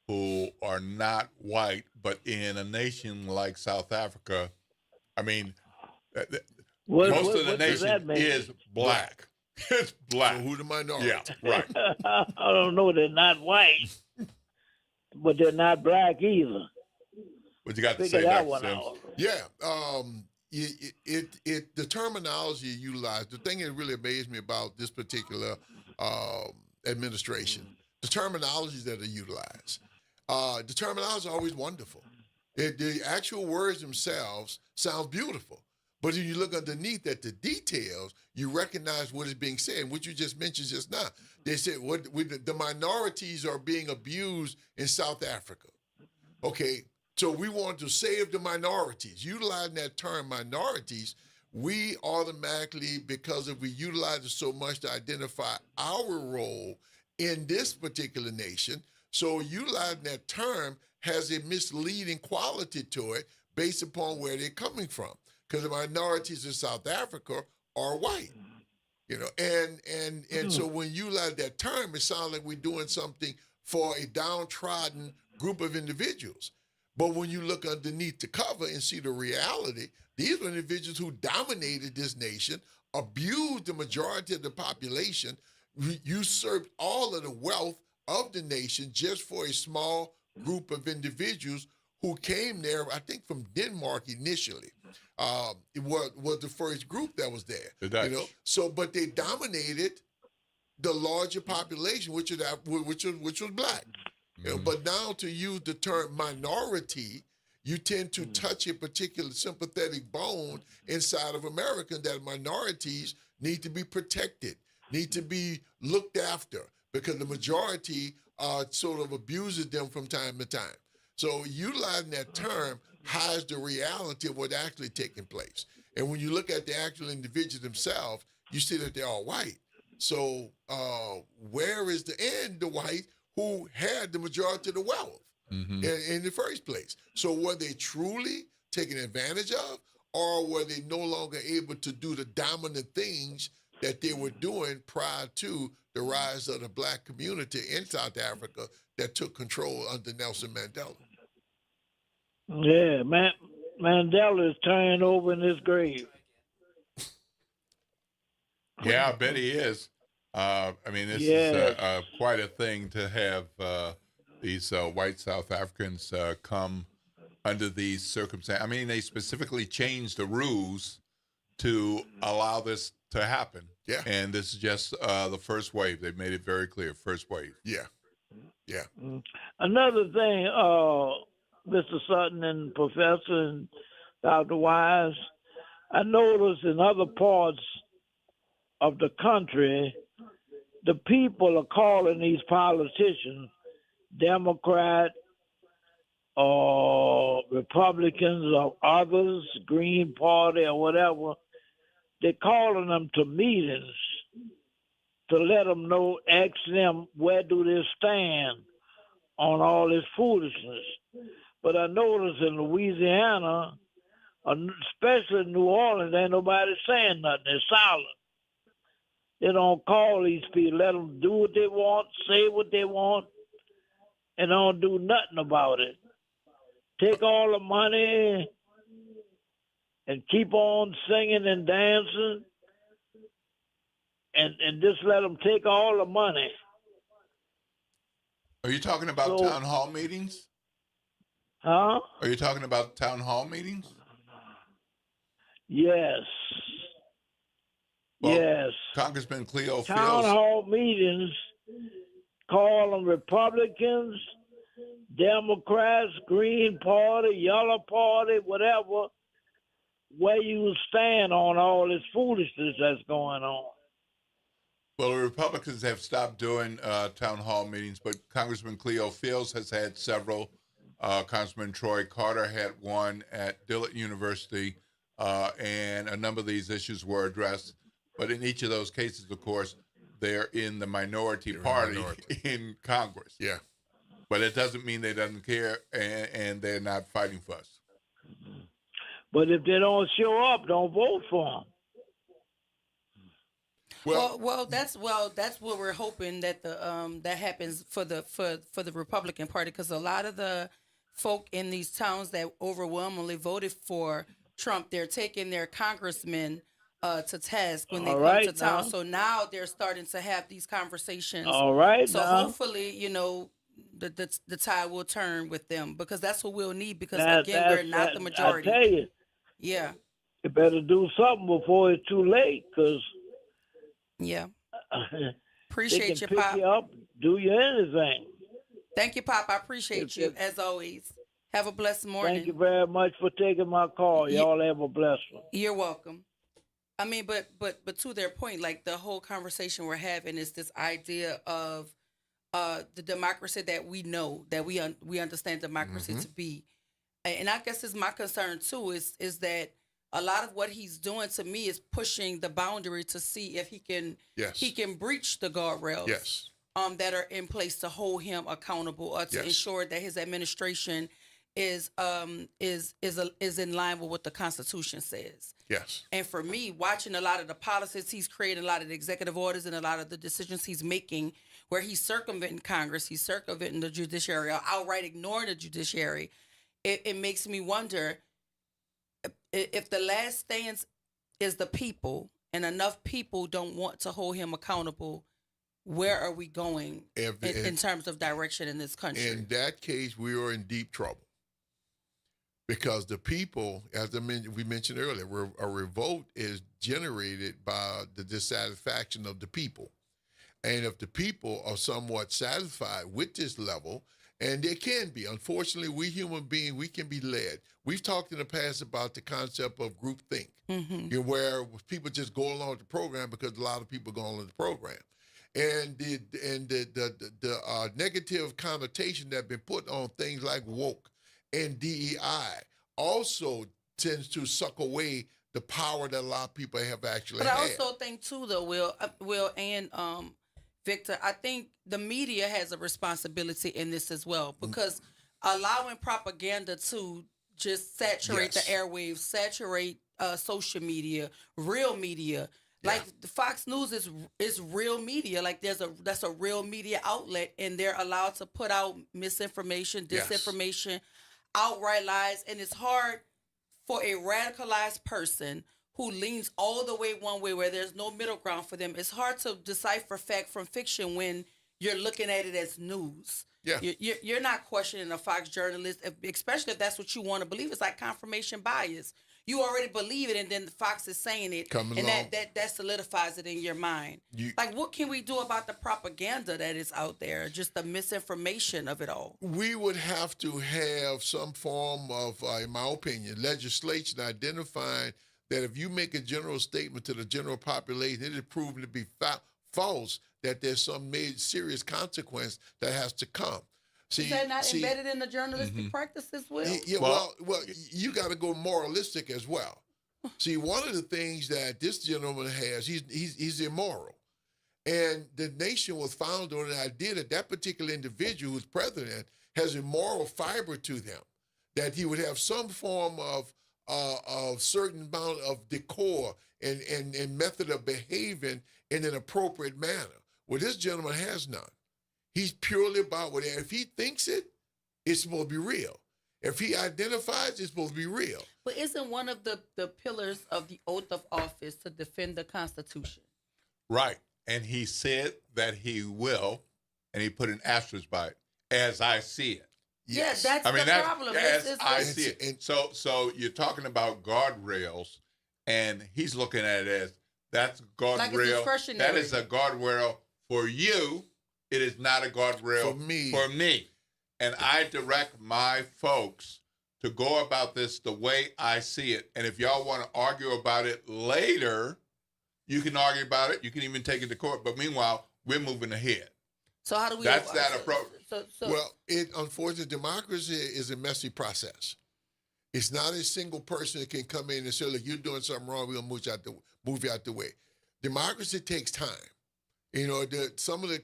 who are not white, but in a nation like South Africa, I mean, most of the nation is black. It's black. So who the minority? Yeah, right. I don't know. They're not white, but they're not black either. What you got to say, Dr. Sims? Yeah. The terminology utilized, the thing that really amazed me about this particular administration, the terminologies that are utilized. The terminology is always wonderful. The actual words themselves sound beautiful. But if you look underneath at the details, you recognize what is being said. What you just mentioned just now, they said the minorities are being abused in South Africa. Okay, so we want to save the minorities. Utilizing that term minorities, we automatically, because if we utilize it so much to identify our role in this particular nation, so utilizing that term has a misleading quality to it based upon where they're coming from. Because the minorities in South Africa are white, and so when you utilize that term, it sounds like we're doing something for a downtrodden group of individuals. But when you look underneath the cover and see the reality, these were individuals who dominated this nation, abused the majority of the population, usurped all of the wealth of the nation just for a small group of individuals who came there, I think, from Denmark initially. It was the first group that was there. The Dutch. So, but they dominated the larger population, which was black. You know, but now to use the term minority, you tend to touch a particular sympathetic bone inside of America that minorities need to be protected, need to be looked after, because the majority sort of abuses them from time to time. So utilizing that term hides the reality of what's actually taking place. And when you look at the actual individuals themselves, you see that they're all white. So where is the white who had the majority of the wealth in the first place? So were they truly taken advantage of, or were they no longer able to do the dominant things that they were doing prior to the rise of the black community in South Africa that took control under Nelson Mandela? Yeah, Mandela is turning over in his grave. Yeah, I bet he is. I mean, this is quite a thing to have these white South Africans come under these circumstances. I mean, they specifically changed the rules to allow this to happen. Yeah. And this is just the first wave. They made it very clear, first wave. Yeah. Yeah. Another thing, Mr. Sutton and Professor and Dr. Wise, I noticed in other parts of the country, the people are calling these politicians Democrat or Republicans or others, Green Party or whatever. They're calling them to meetings to let them know, ask them where do they stand on all this foolishness. But I noticed in Louisiana, especially in New Orleans, ain't nobody saying nothing. They're silent. They don't call these people, let them do what they want, say what they want, and don't do nothing about it. Take all the money and keep on singing and dancing, and just let them take all the money. Are you talking about town hall meetings? Huh? Are you talking about town hall meetings? Yes. Well, yes. Congressman Cleo Town Fields. hall meetings, call them Republicans, Democrats, Green Party, Yellow Party, whatever, where you stand on all this foolishness that's going on. Well, the Republicans have stopped doing town hall meetings, but Congressman Cleo Fields has had several. Congressman Troy Carter had one at Dillard University, and a number of these issues were addressed. But in each of those cases, of course, they're in the minority party in Congress. Yeah. But it doesn't mean they doesn't care, and they're not fighting for us. But if they don't show up, don't vote for them. Well, that's what we're hoping that that happens for the Republican Party, because a lot of the folk in these towns that overwhelmingly voted for Trump, they're taking their congressmen to task when they come to town. So now they're starting to have these conversations. All right. So hopefully, the tide will turn with them, because that's what we'll need. Because we're not the majority. I tell you. Yeah. You better do something before it's too late, because. Yeah. Appreciate you, Pop. Pick you up, do you anything. Thank you, Pop. I appreciate you, as always. Have a blessed morning. Thank you very much for taking my call. Y'all have a blessed one. You're welcome. I mean, but to their point, like the whole conversation we're having is this idea of the democracy that we know, that we understand democracy to be. And I guess it's my concern too, is that a lot of what he's doing to me is pushing the boundary to see if he can breach the guardrails that are in place to hold him accountable, or to ensure that his administration is in line with what the Constitution says. Yes. And for me, watching a lot of the policies he's creating, a lot of the executive orders, and a lot of the decisions he's making, where he's circumventing Congress, he's circumventing the judiciary, or outright ignoring the judiciary, it makes me wonder if the last stance is the people, and enough people don't want to hold him accountable, where are we going in terms of direction in this country? In that case, we are in deep trouble. Because the people, as we mentioned earlier, a revolt is generated by the dissatisfaction of the people. And if the people are somewhat satisfied with this level, and they can be, unfortunately, we human beings, we can be led. We've talked in the past about the concept of groupthink, where people just go along with the program because a lot of people go along with the program. And the negative connotation that's been put on things like woke and DEI also tends to suck away the power that a lot of people have actually had. But I also think too, though, Will and Victor, I think the media has a responsibility in this as well, because allowing propaganda to just saturate the airwaves, saturate social media, real media. Like the Fox News is real media. Like that's a real media outlet, and they're allowed to put out misinformation, disinformation, outright lies, and it's hard for a radicalized person who leans all the way one way, where there's no middle ground for them. It's hard to decipher fact from fiction when you're looking at it as news. Yeah, you're not questioning a Fox journalist, especially if that's what you want to believe. It's like confirmation bias. You already believe it, and then the Fox is saying it, that solidifies it in your mind. Like, what can we do about the propaganda that is out there, just the misinformation of it all? We would have to have some form of, in my opinion, legislation identifying that if you make a general statement to the general population, it is proven to be false, that there's some serious consequence that has to come. Is that not embedded in the journalistic practices, Will? Yeah, well, you got to go moralistic as well. See, one of the things that this gentleman has, he's immoral. And the nation was founded on the idea that that particular individual who's president has a moral fiber to them, that he would have some form of certain amount of decor and method of behaving in an appropriate manner. Well, this gentleman has none. He's purely about what, if he thinks it's supposed to be real. If he identifies, it's supposed to be real. But isn't one of the pillars of the oath of office to defend the Constitution? Right. And he said that he will, and he put an asterisk by it, as I see it. Yes. Yeah, that's the problem. As I see it. And so you're talking about guardrails, and he's looking at it as that's guardrail. Like it's discretionary. That is a guardrail for you. It is not a guardrail for me. And I direct my folks to go about this the way I see it. And if y'all want to argue about it later, you can argue about it. You can even take it to court. But meanwhile, we're moving ahead. So how do we? That's that approach. Well, unfortunately, democracy is a messy process. It's not a single person that can come in and say, look, you're doing something wrong, we're going to move you out the way. Democracy takes time. You know, some of the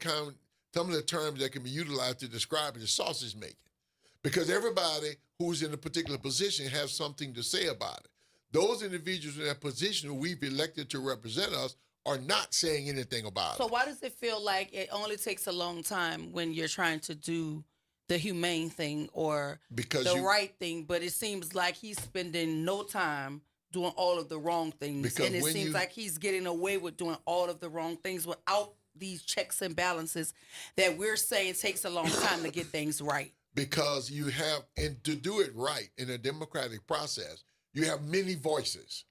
terms that can be utilized to describe it is sausage making, because everybody who's in a particular position has something to say about it. Those individuals in that position who we've elected to represent us are not saying anything about it. So why does it feel like it only takes a long time when you're trying to do the humane thing or the right thing, but it seems like he's spending no time doing all of the wrong things, and it seems like he's getting away with doing all of the wrong things without these checks and balances that we're saying takes a long time to get things right? Because you have, and to do it right in a democratic process, you have many voices.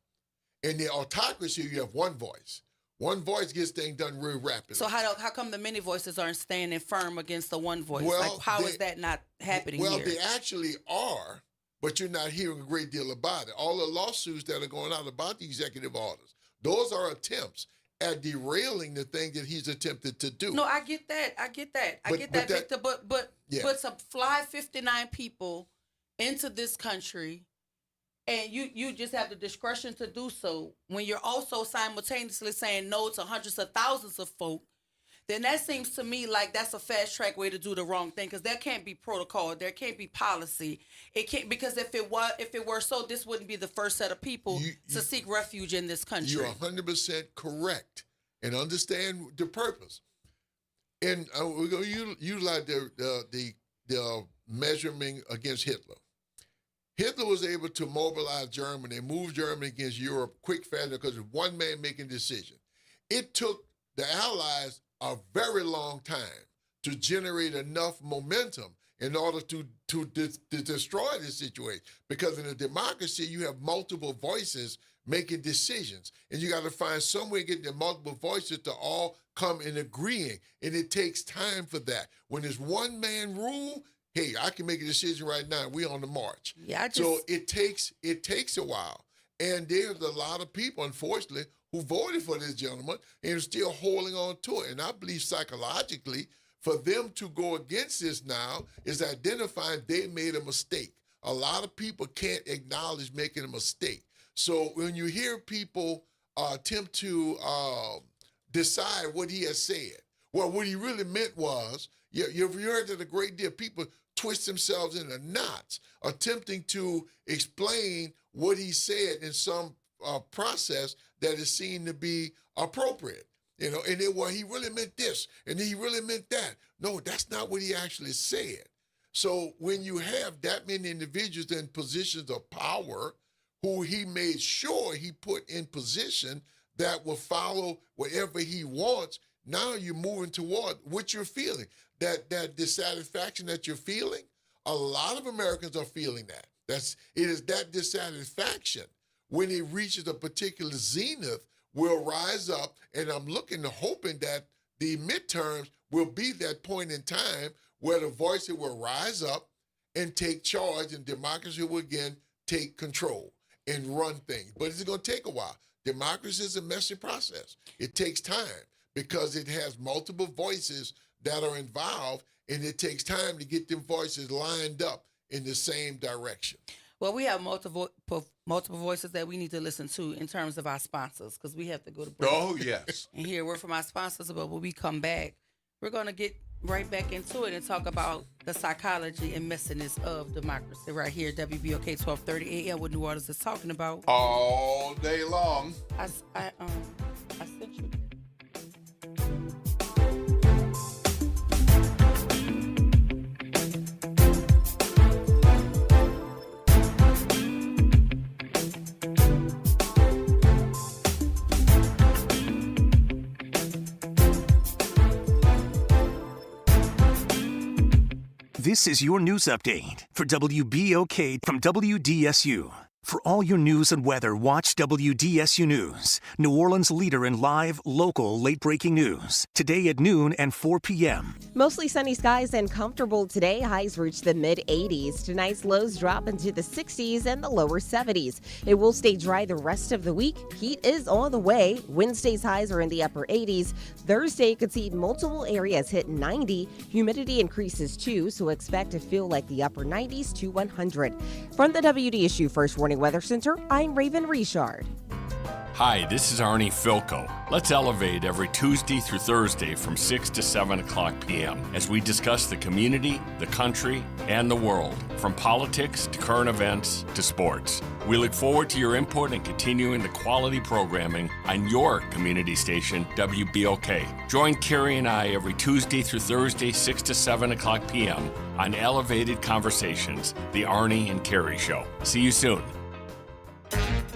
In the autocracy, you have one voice. One voice gets things done really rapidly. So how come the many voices aren't standing firm against the one voice? Well, how is that not happening here? Well, they actually are, but you're not hearing a great deal about it. All the lawsuits that are going out about the executive orders, those are attempts at derailing the thing that he's attempted to do. No, I get that. I get that, Victor. But to fly 59 people into this country, and you just have the discretion to do so when you're also simultaneously saying no to hundreds of thousands of folk, then that seems to me like that's a fast track way to do the wrong thing, because there can't be protocol, there can't be policy. It can't, because if it were so, this wouldn't be the first set of people to seek refuge in this country. You're 100% correct, and understand the purpose. And we're going to utilize the measurement against Hitler. Hitler was able to mobilize Germany and move Germany against Europe quick, fast, because of one man making a decision. It took the Allies a very long time to generate enough momentum in order to destroy this situation. Because in a democracy, you have multiple voices making decisions, and you got to find some way to get the multiple voices to all come in agreeing, and it takes time for that. When there's one man rule, hey, I can make a decision right now. We on the march. Yeah, so it takes a while, and there's a lot of people, unfortunately, who voted for this gentleman and are still holding on to it. And I believe psychologically, for them to go against this now is identifying they made a mistake. A lot of people can't acknowledge making a mistake. So when you hear people attempt to decide what he has said, well, what he really meant was, you've heard that a great deal of people twist themselves into knots, attempting to explain what he said in some process that is seen to be appropriate. You know, and then, well, he really meant this, and he really meant that. No, that's not what he actually said. So when you have that many individuals in positions of power who he made sure he put in position that will follow whatever he wants, now you're moving toward what you're feeling. That dissatisfaction that you're feeling, a lot of Americans are feeling that. It is that dissatisfaction when it reaches a particular zenith will rise up, and I'm hoping that the midterms will be that point in time where the voices will rise up and take charge, and democracy will again take control and run things. But it's going to take a while. Democracy is a messy process. It takes time because it has multiple voices that are involved, and it takes time to get them voices lined up in the same direction. Well, we have multiple voices that we need to listen to in terms of our sponsors, because we have to go to break. Oh, yes. And hear a word from our sponsors. But when we come back, we're going to get right back into it and talk about the psychology and messiness of democracy right here at WBOK 1230 AM, what New Orleans is talking about. All day long. I sent you. This is your news update for WBOK from WDSU. For all your news and weather, watch WDSU News, New Orleans' leader in live, local, late-breaking news. Today at noon and 4 p.m. Mostly sunny skies and comfortable today. Highs reach the mid-80s. Tonight's lows drop into the 60s and the lower 70s. It will stay dry the rest of the week. Heat is on the way. Wednesday's highs are in the upper 80s. Thursday could see multiple areas hit 90. Humidity increases too, so expect to feel like the upper 90s to 100. From the WDSU First Warning Weather Center, I'm Raven Richard. Hi, this is Arnie Filko. Let's elevate every Tuesday through Thursday from 6 to 7 o'clock p.m. as we discuss the community, the country, and the world, from politics to current events to sports. We look forward to your input and continuing the quality programming on your community station, WBOK. Join Carrie and I every Tuesday through Thursday, 6 to 7 o'clock p.m. on Elevated Conversations, the Arnie and Carrie Show. See you soon.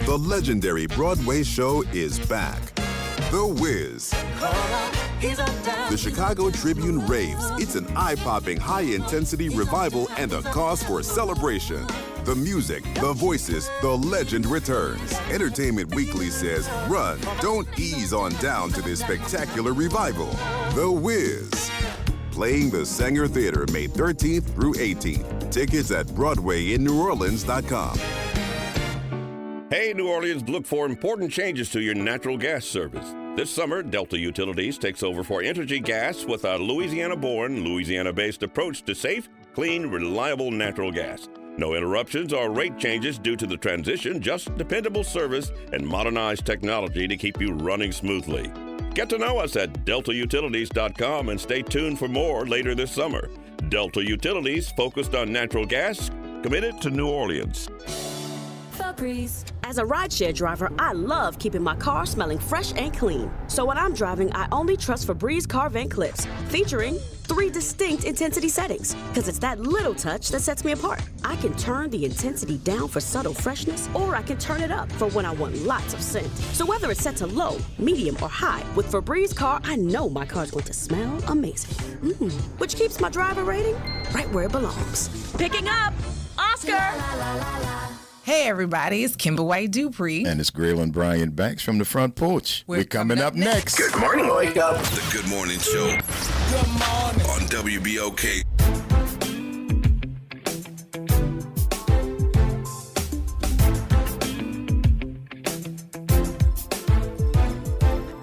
The legendary Broadway show is back. The Wiz. The Chicago Tribune raves. It's an eye-popping, high-intensity revival and a cause for celebration. The music, the voices, the legend returns. Entertainment Weekly says, run, don't ease on down to this spectacular revival. The Wiz. Playing the Sanger Theater May 13th through 18th. Tickets at BroadwayInNewOrleans.com. Hey, New Orleans, look for important changes to your natural gas service. This summer, Delta Utilities takes over for Entergy Gas with a Louisiana-born, Louisiana-based approach to safe, clean, reliable natural gas. No interruptions or rate changes due to the transition, just dependable service and modernized technology to keep you running smoothly. Get to know us at deltautilities.com and stay tuned for more later this summer. Delta Utilities, focused on natural gas, committed to New Orleans. The Breeze. As a rideshare driver, I love keeping my car smelling fresh and clean. So when I'm driving, I only trust Febreze car vent clips, featuring 3 distinct intensity settings, because it's that little touch that sets me apart. I can turn the intensity down for subtle freshness, or I can turn it up for when I want lots of scent. So whether it's set to low, medium, or high, with Febreze car, I know my car's going to smell amazing. Which keeps my driver rating right where it belongs. Picking up Oscar! Hey everybody, it's Kimber White Dupree. And it's Graylin Bryant Banks from the front porch. We're coming up next. Good morning, Wake Up. The Good Morning Show. Good morning. On WBOK.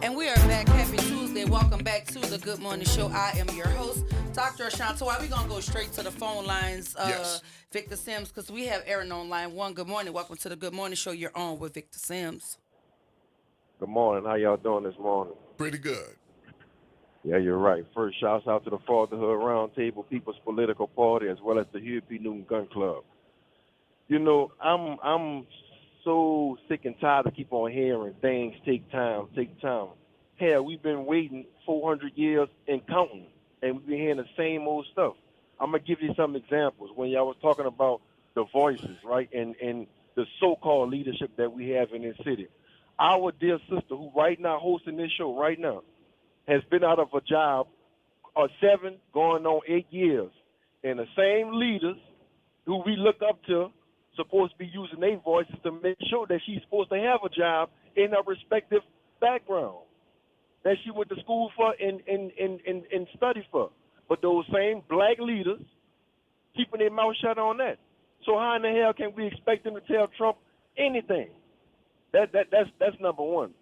And we are back. Happy Tuesday. Welcome back to the Good Morning Show. I am your host, Dr. Ashantoy. We're going to go straight to the phone lines. Yes. Victor Sims, because we have Aaron on line 1. Good morning. Welcome to the Good Morning Show. You're on with Victor Sims. Good morning. How y'all doing this morning? Pretty good. Yeah, you're right. First, shouts out to the Fatherhood Roundtable, People's Political Party, as well as the Huey P. Newton Gun Club. You know, I'm so sick and tired of keep on hearing things take time. Hell, we've been waiting 400 years and counting, and we've been hearing the same old stuff. I'm going to give you some examples. When y'all was talking about the voices, right, and the so-called leadership that we have in this city. Our dear sister, who right now hosting this show right now, has been out of a job 7 going on 8 years. And the same leaders who we look up to supposed to be using their voices to make sure that she's supposed to have a job in her respective background that she went to school for and study for. But those same black leaders keeping their mouth shut on that. So how in the hell can we expect them to tell Trump anything? That's number one.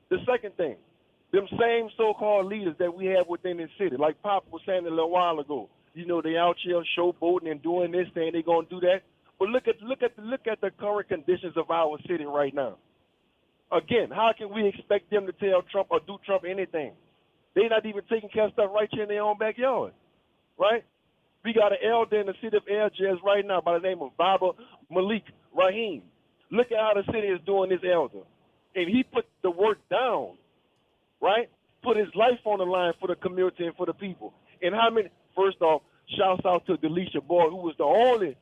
The second thing, them same so-called leaders that we have within this city, like Pop was saying a little while ago, you know, they out here showboating and doing this thing, they gonna do that. But look at the current conditions of our city right now. Again, how can we expect them to tell Trump or do Trump anything? They're not even taking care of stuff right here in their own backyard, right? We got an elder in the city of Algiers right now by the name of Baba Malik Rahim. Look at how the city is doing this elder. And he put the work down, right? Put his life on the line for the community and for the people. And how many, first off, shouts out to Delisha Boyd, who was the only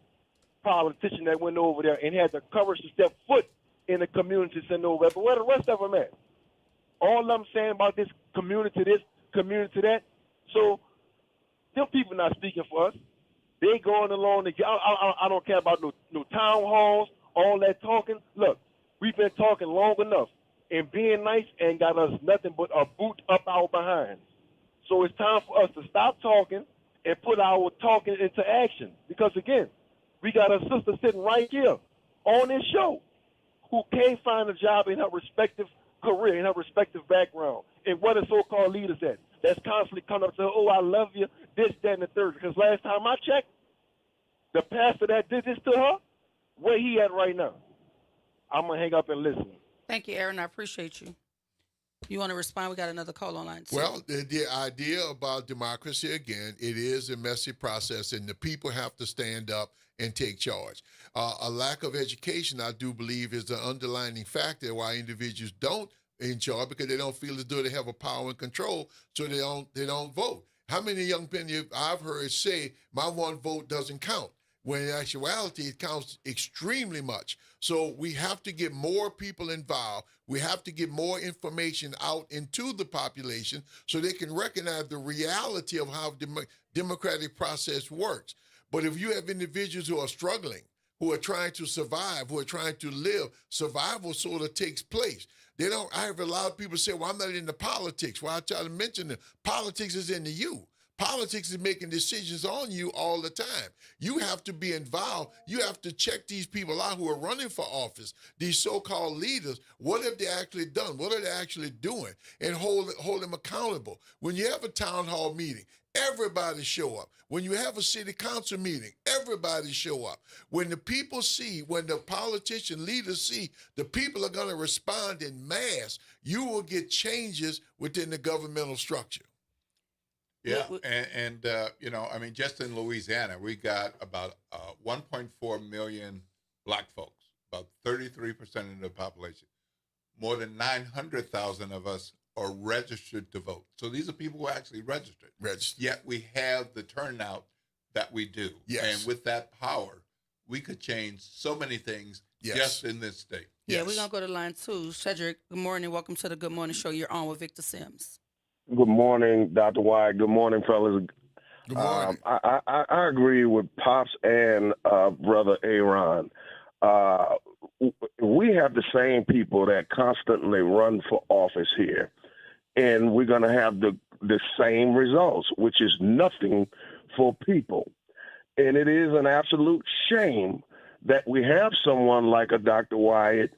politician that went over there and had the courage to step foot in the community and over there. But where the rest of them at? All I'm saying about this, community that. So them people not speaking for us. They going along. I don't care about no town halls, all that talking. Look, we've been talking long enough, and being nice ain't got us nothing but a boot up our behind. So it's time for us to stop talking and put our talking into action. Because again, we got a sister sitting right here on this show who can't find a job in her respective career, in her respective background. And what are so-called leaders at? That's constantly coming up and saying, oh, I love you, this, that, and the third. Because last time I checked, the pastor that did this to her, where he at right now? I'm going to hang up and listen. Thank you, Aaron. I appreciate you. You want to respond? We got another call online. Well, the idea about democracy, again, it is a messy process, and the people have to stand up and take charge. A lack of education, I do believe, is the underlying factor why individuals don't in charge, because they don't feel as though they have a power and control, so they don't vote. How many young people I've heard say, my one vote doesn't count, when in actuality it counts extremely much. So we have to get more people involved. We have to get more information out into the population so they can recognize the reality of how the democratic process works. But if you have individuals who are struggling, who are trying to survive, who are trying to live, survival sort of takes place. I have a lot of people say, well, I'm not into politics. Well, I try to mention that politics is into you. Politics is making decisions on you all the time. You have to be involved. You have to check these people out who are running for office, these so-called leaders. What have they actually done? What are they actually doing? And hold them accountable. When you have a town hall meeting, everybody show up. When you have a city council meeting, everybody show up. When the people see, when the politician leaders see the people are going to respond in mass, you will get changes within the governmental structure. Yeah, and I mean, just in Louisiana, we got about 1.4 million black folks, about 33% of the population. More than 900,000 of us are registered to vote. So these are people who are actually registered. Yet we have the turnout that we do. Yes. And with that power, we could change so many things just in this state. Yeah, we're going to go to line 2. Cedric, good morning. Welcome to the Good Morning Show. You're on with Victor Sims. Good morning, Dr. White. Good morning, fellas. Good morning. I agree with Pops and Brother Aaron. We have the same people that constantly run for office here, and we're going to have the same results, which is nothing for people. And it is an absolute shame that we have someone like a Dr. Wyatt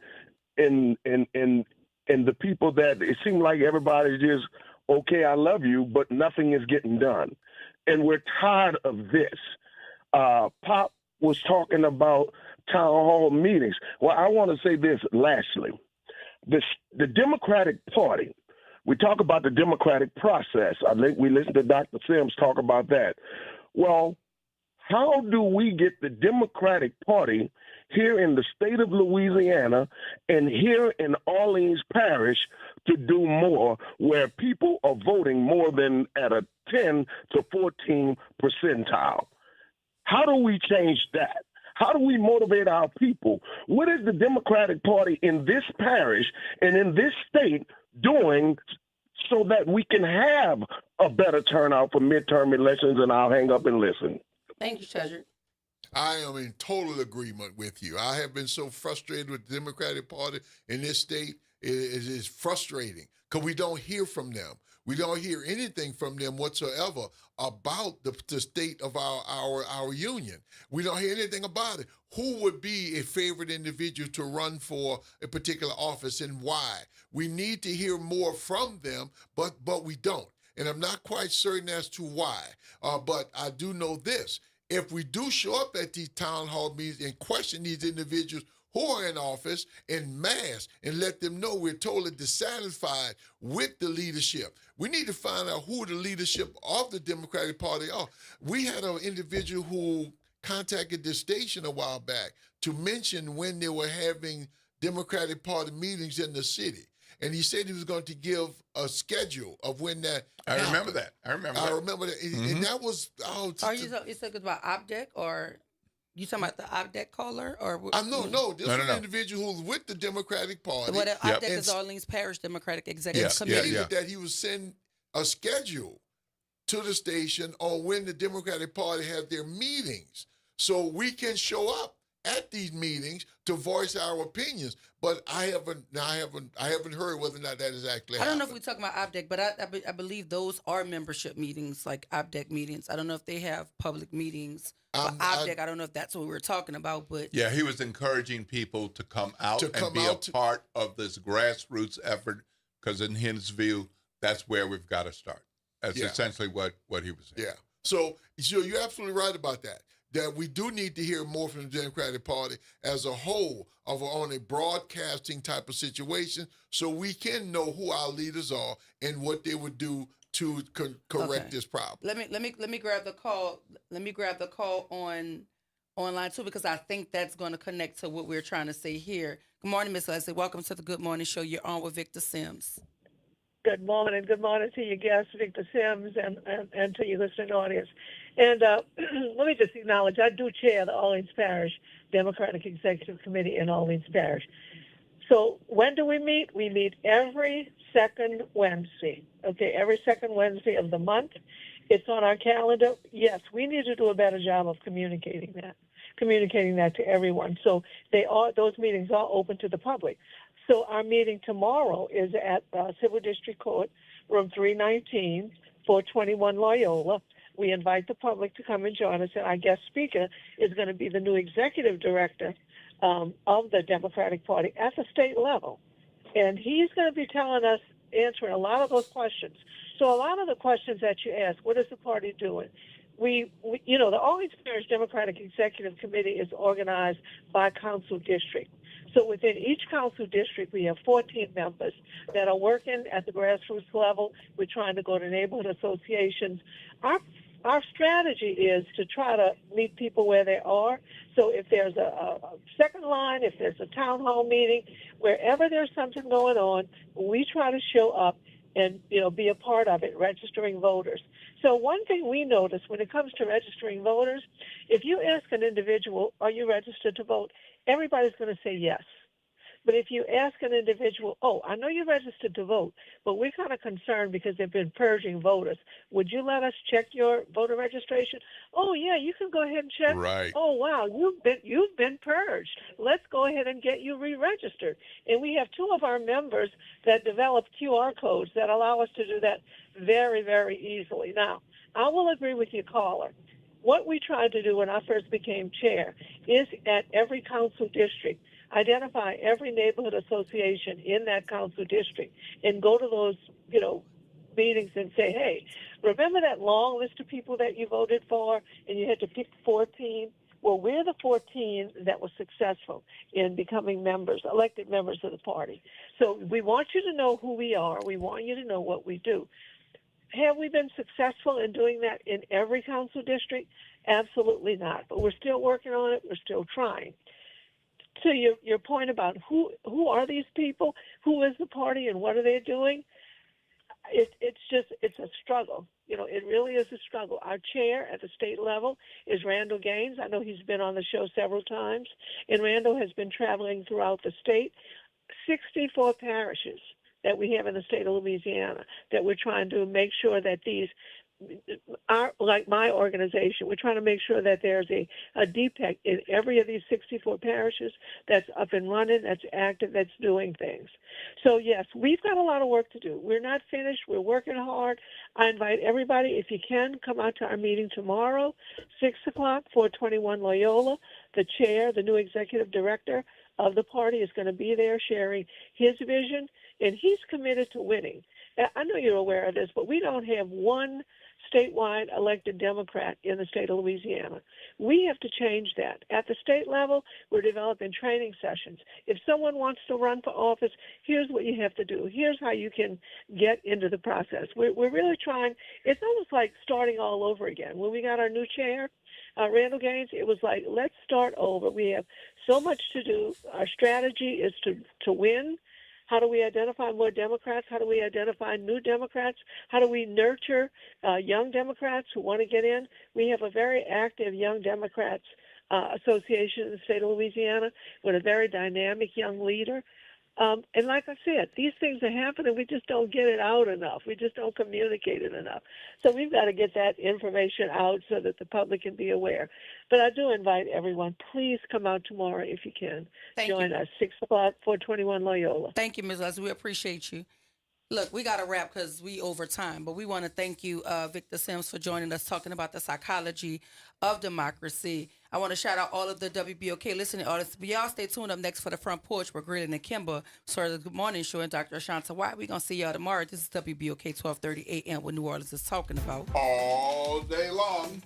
and the people that it seems like everybody's just, okay, I love you, but nothing is getting done. And we're tired of this. Pop was talking about town hall meetings. Well, I want to say this lastly. The Democratic Party, we talk about the democratic process. I think we listened to Dr. Sims talk about that. Well, how do we get the Democratic Party here in the state of Louisiana and here in Orleans Parish to do more, where people are voting more than at a 10 to 14 percentile? How do we change that? How do we motivate our people? What is the Democratic Party in this parish and in this state doing so that we can have a better turnout for midterm elections? And I'll hang up and listen. Thank you, Cedric. I am in total agreement with you. I have been so frustrated with the Democratic Party in this state. It is frustrating because we don't hear from them. We don't hear anything from them whatsoever about the state of our union. We don't hear anything about it. Who would be a favorite individual to run for a particular office and why? We need to hear more from them, but we don't. And I'm not quite certain as to why. But I do know this. If we do show up at these town hall meetings and question these individuals who are in office en masse and let them know we're totally dissatisfied with the leadership, we need to find out who the leadership of the Democratic Party are. We had an individual who contacted the station a while back to mention when they were having Democratic Party meetings in the city. And he said he was going to give a schedule of when that happened. remember that. I remember that. And that was... Are you talking about OPDEC, or you talking about the OPDEC caller? Or No. This was an individual who's with the Democratic Party. What OPDEC is Orleans Parish Democratic Executive Committee. That he would send a schedule to the station on when the Democratic Party has their meetings so we can show up at these meetings to voice our opinions, but I haven't heard whether or not that is actually. I don't know if we're talking about OPDEC, but I believe those are membership meetings, like OPDEC meetings. I don't know if they have public meetings. OPDEC, I don't know if that's what we were talking about, but yeah, he was encouraging people to come out and be a part of this grassroots effort, because in his view, that's where we've got to start. That's essentially what he was saying. Yeah. So you're absolutely right about that. That we do need to hear more from the Democratic Party as a whole on a broadcasting type of situation, so we can know who our leaders are and what they would do to correct this problem. Let me grab the call. Let me grab the call on line 2, because I think that's going to connect to what we're trying to say here. Good morning, Miss Leslie. Welcome to the Good Morning Show. You're on with Victor Sims. Good morning. Good morning to your guest, Victor Sims, and to your listening audience. And let me just acknowledge, I do chair the Orleans Parish Democratic Executive Committee in Orleans Parish. So when do we meet? We meet every second Wednesday, okay, every second Wednesday of the month. It's on our calendar. Yes, we need to do a better job of communicating that to everyone. So those meetings are open to the public. So our meeting tomorrow is at Civil District Court, room 319, 421 Loyola. We invite the public to come and join us, and our guest speaker is going to be the new executive director of the Democratic Party at the state level. And he's going to be answering a lot of those questions. So a lot of the questions that you ask, what is the party doing? We the Orleans Parish Democratic Executive Committee is organized by council district. So within each council district, we have 14 members that are working at the grassroots level. We're trying to go to neighborhood associations. our strategy is to try to meet people where they are. So if there's a second line, if there's a town hall meeting, wherever there's something going on, we try to show up and, be a part of it, registering voters. So one thing we notice when it comes to registering voters, if you ask an individual, are you registered to vote? Everybody's going to say yes. But if you ask an individual, oh, I know you're registered to vote, but we're kind of concerned because they've been purging voters. Would you let us check your voter registration? Oh, yeah, you can go ahead and check. Right. Oh, wow, you've been purged. Let's go ahead and get you re-registered. And we have 2 of our members that develop QR codes that allow us to do that very, very easily. Now, I will agree with you, caller. What we tried to do when I first became chair is at every council district, identify every neighborhood association in that council district and go to those, meetings and say, hey, remember that long list of people that you voted for and you had to pick 14? Well, we're the 14 that were successful in becoming elected members of the party. So we want you to know who we are. We want you to know what we do. Have we been successful in doing that in every council district? Absolutely not. But we're still working on it. We're still trying. To your point about who are these people, who is the party, and what are they doing? It's a struggle. It really is a struggle. Our chair at the state level is Randall Gaines. I know he's been on the show several times, and Randall has been traveling throughout the state. 64 parishes that we have in the state of Louisiana that we're trying to make sure that these are, like my organization, we're trying to make sure that there's a DPEC in every of these 64 parishes that's up and running, that's active, that's doing things. So, yes, we've got a lot of work to do. We're not finished. We're working hard. I invite everybody, if you can, come out to our meeting tomorrow, 6 o'clock, 421 Loyola. The chair, the new executive director of the party, is going to be there sharing his vision, and he's committed to winning. I know you're aware of this, but we don't have one statewide elected Democrat in the state of Louisiana. We have to change that. At the state level, we're developing training sessions. If someone wants to run for office, here's what you have to do. Here's how you can get into the process. We're really trying. It's almost like starting all over again. When we got our new chair, Randall Gaines, it was like, let's start over. We have so much to do. Our strategy is to win. How do we identify more Democrats? How do we identify new Democrats? How do we nurture young Democrats who want to get in? We have a very active Young Democrats Association in the state of Louisiana with a very dynamic young leader. And like I said, these things are happening. We just don't get it out enough. We just don't communicate it enough. So we've got to get that information out so that the public can be aware. But I do invite everyone, please come out tomorrow if you can. Join us, 6 o'clock, 421 Loyola. Thank you, Ms. Leslie. We appreciate you. Look, we got to wrap because we over time, but we want to thank you, Victor Sims, for joining us, talking about the psychology of democracy. I want to shout out all of the WBOK listening audience. But y'all stay tuned. Up next for the Front Porch, we're Grilling and Kimber, sort of the Good Morning Show, and Dr. Ashanta White. We're going to see y'all tomorrow. This is WBOK 1230 a.m. what New Orleans is talking about. All day long.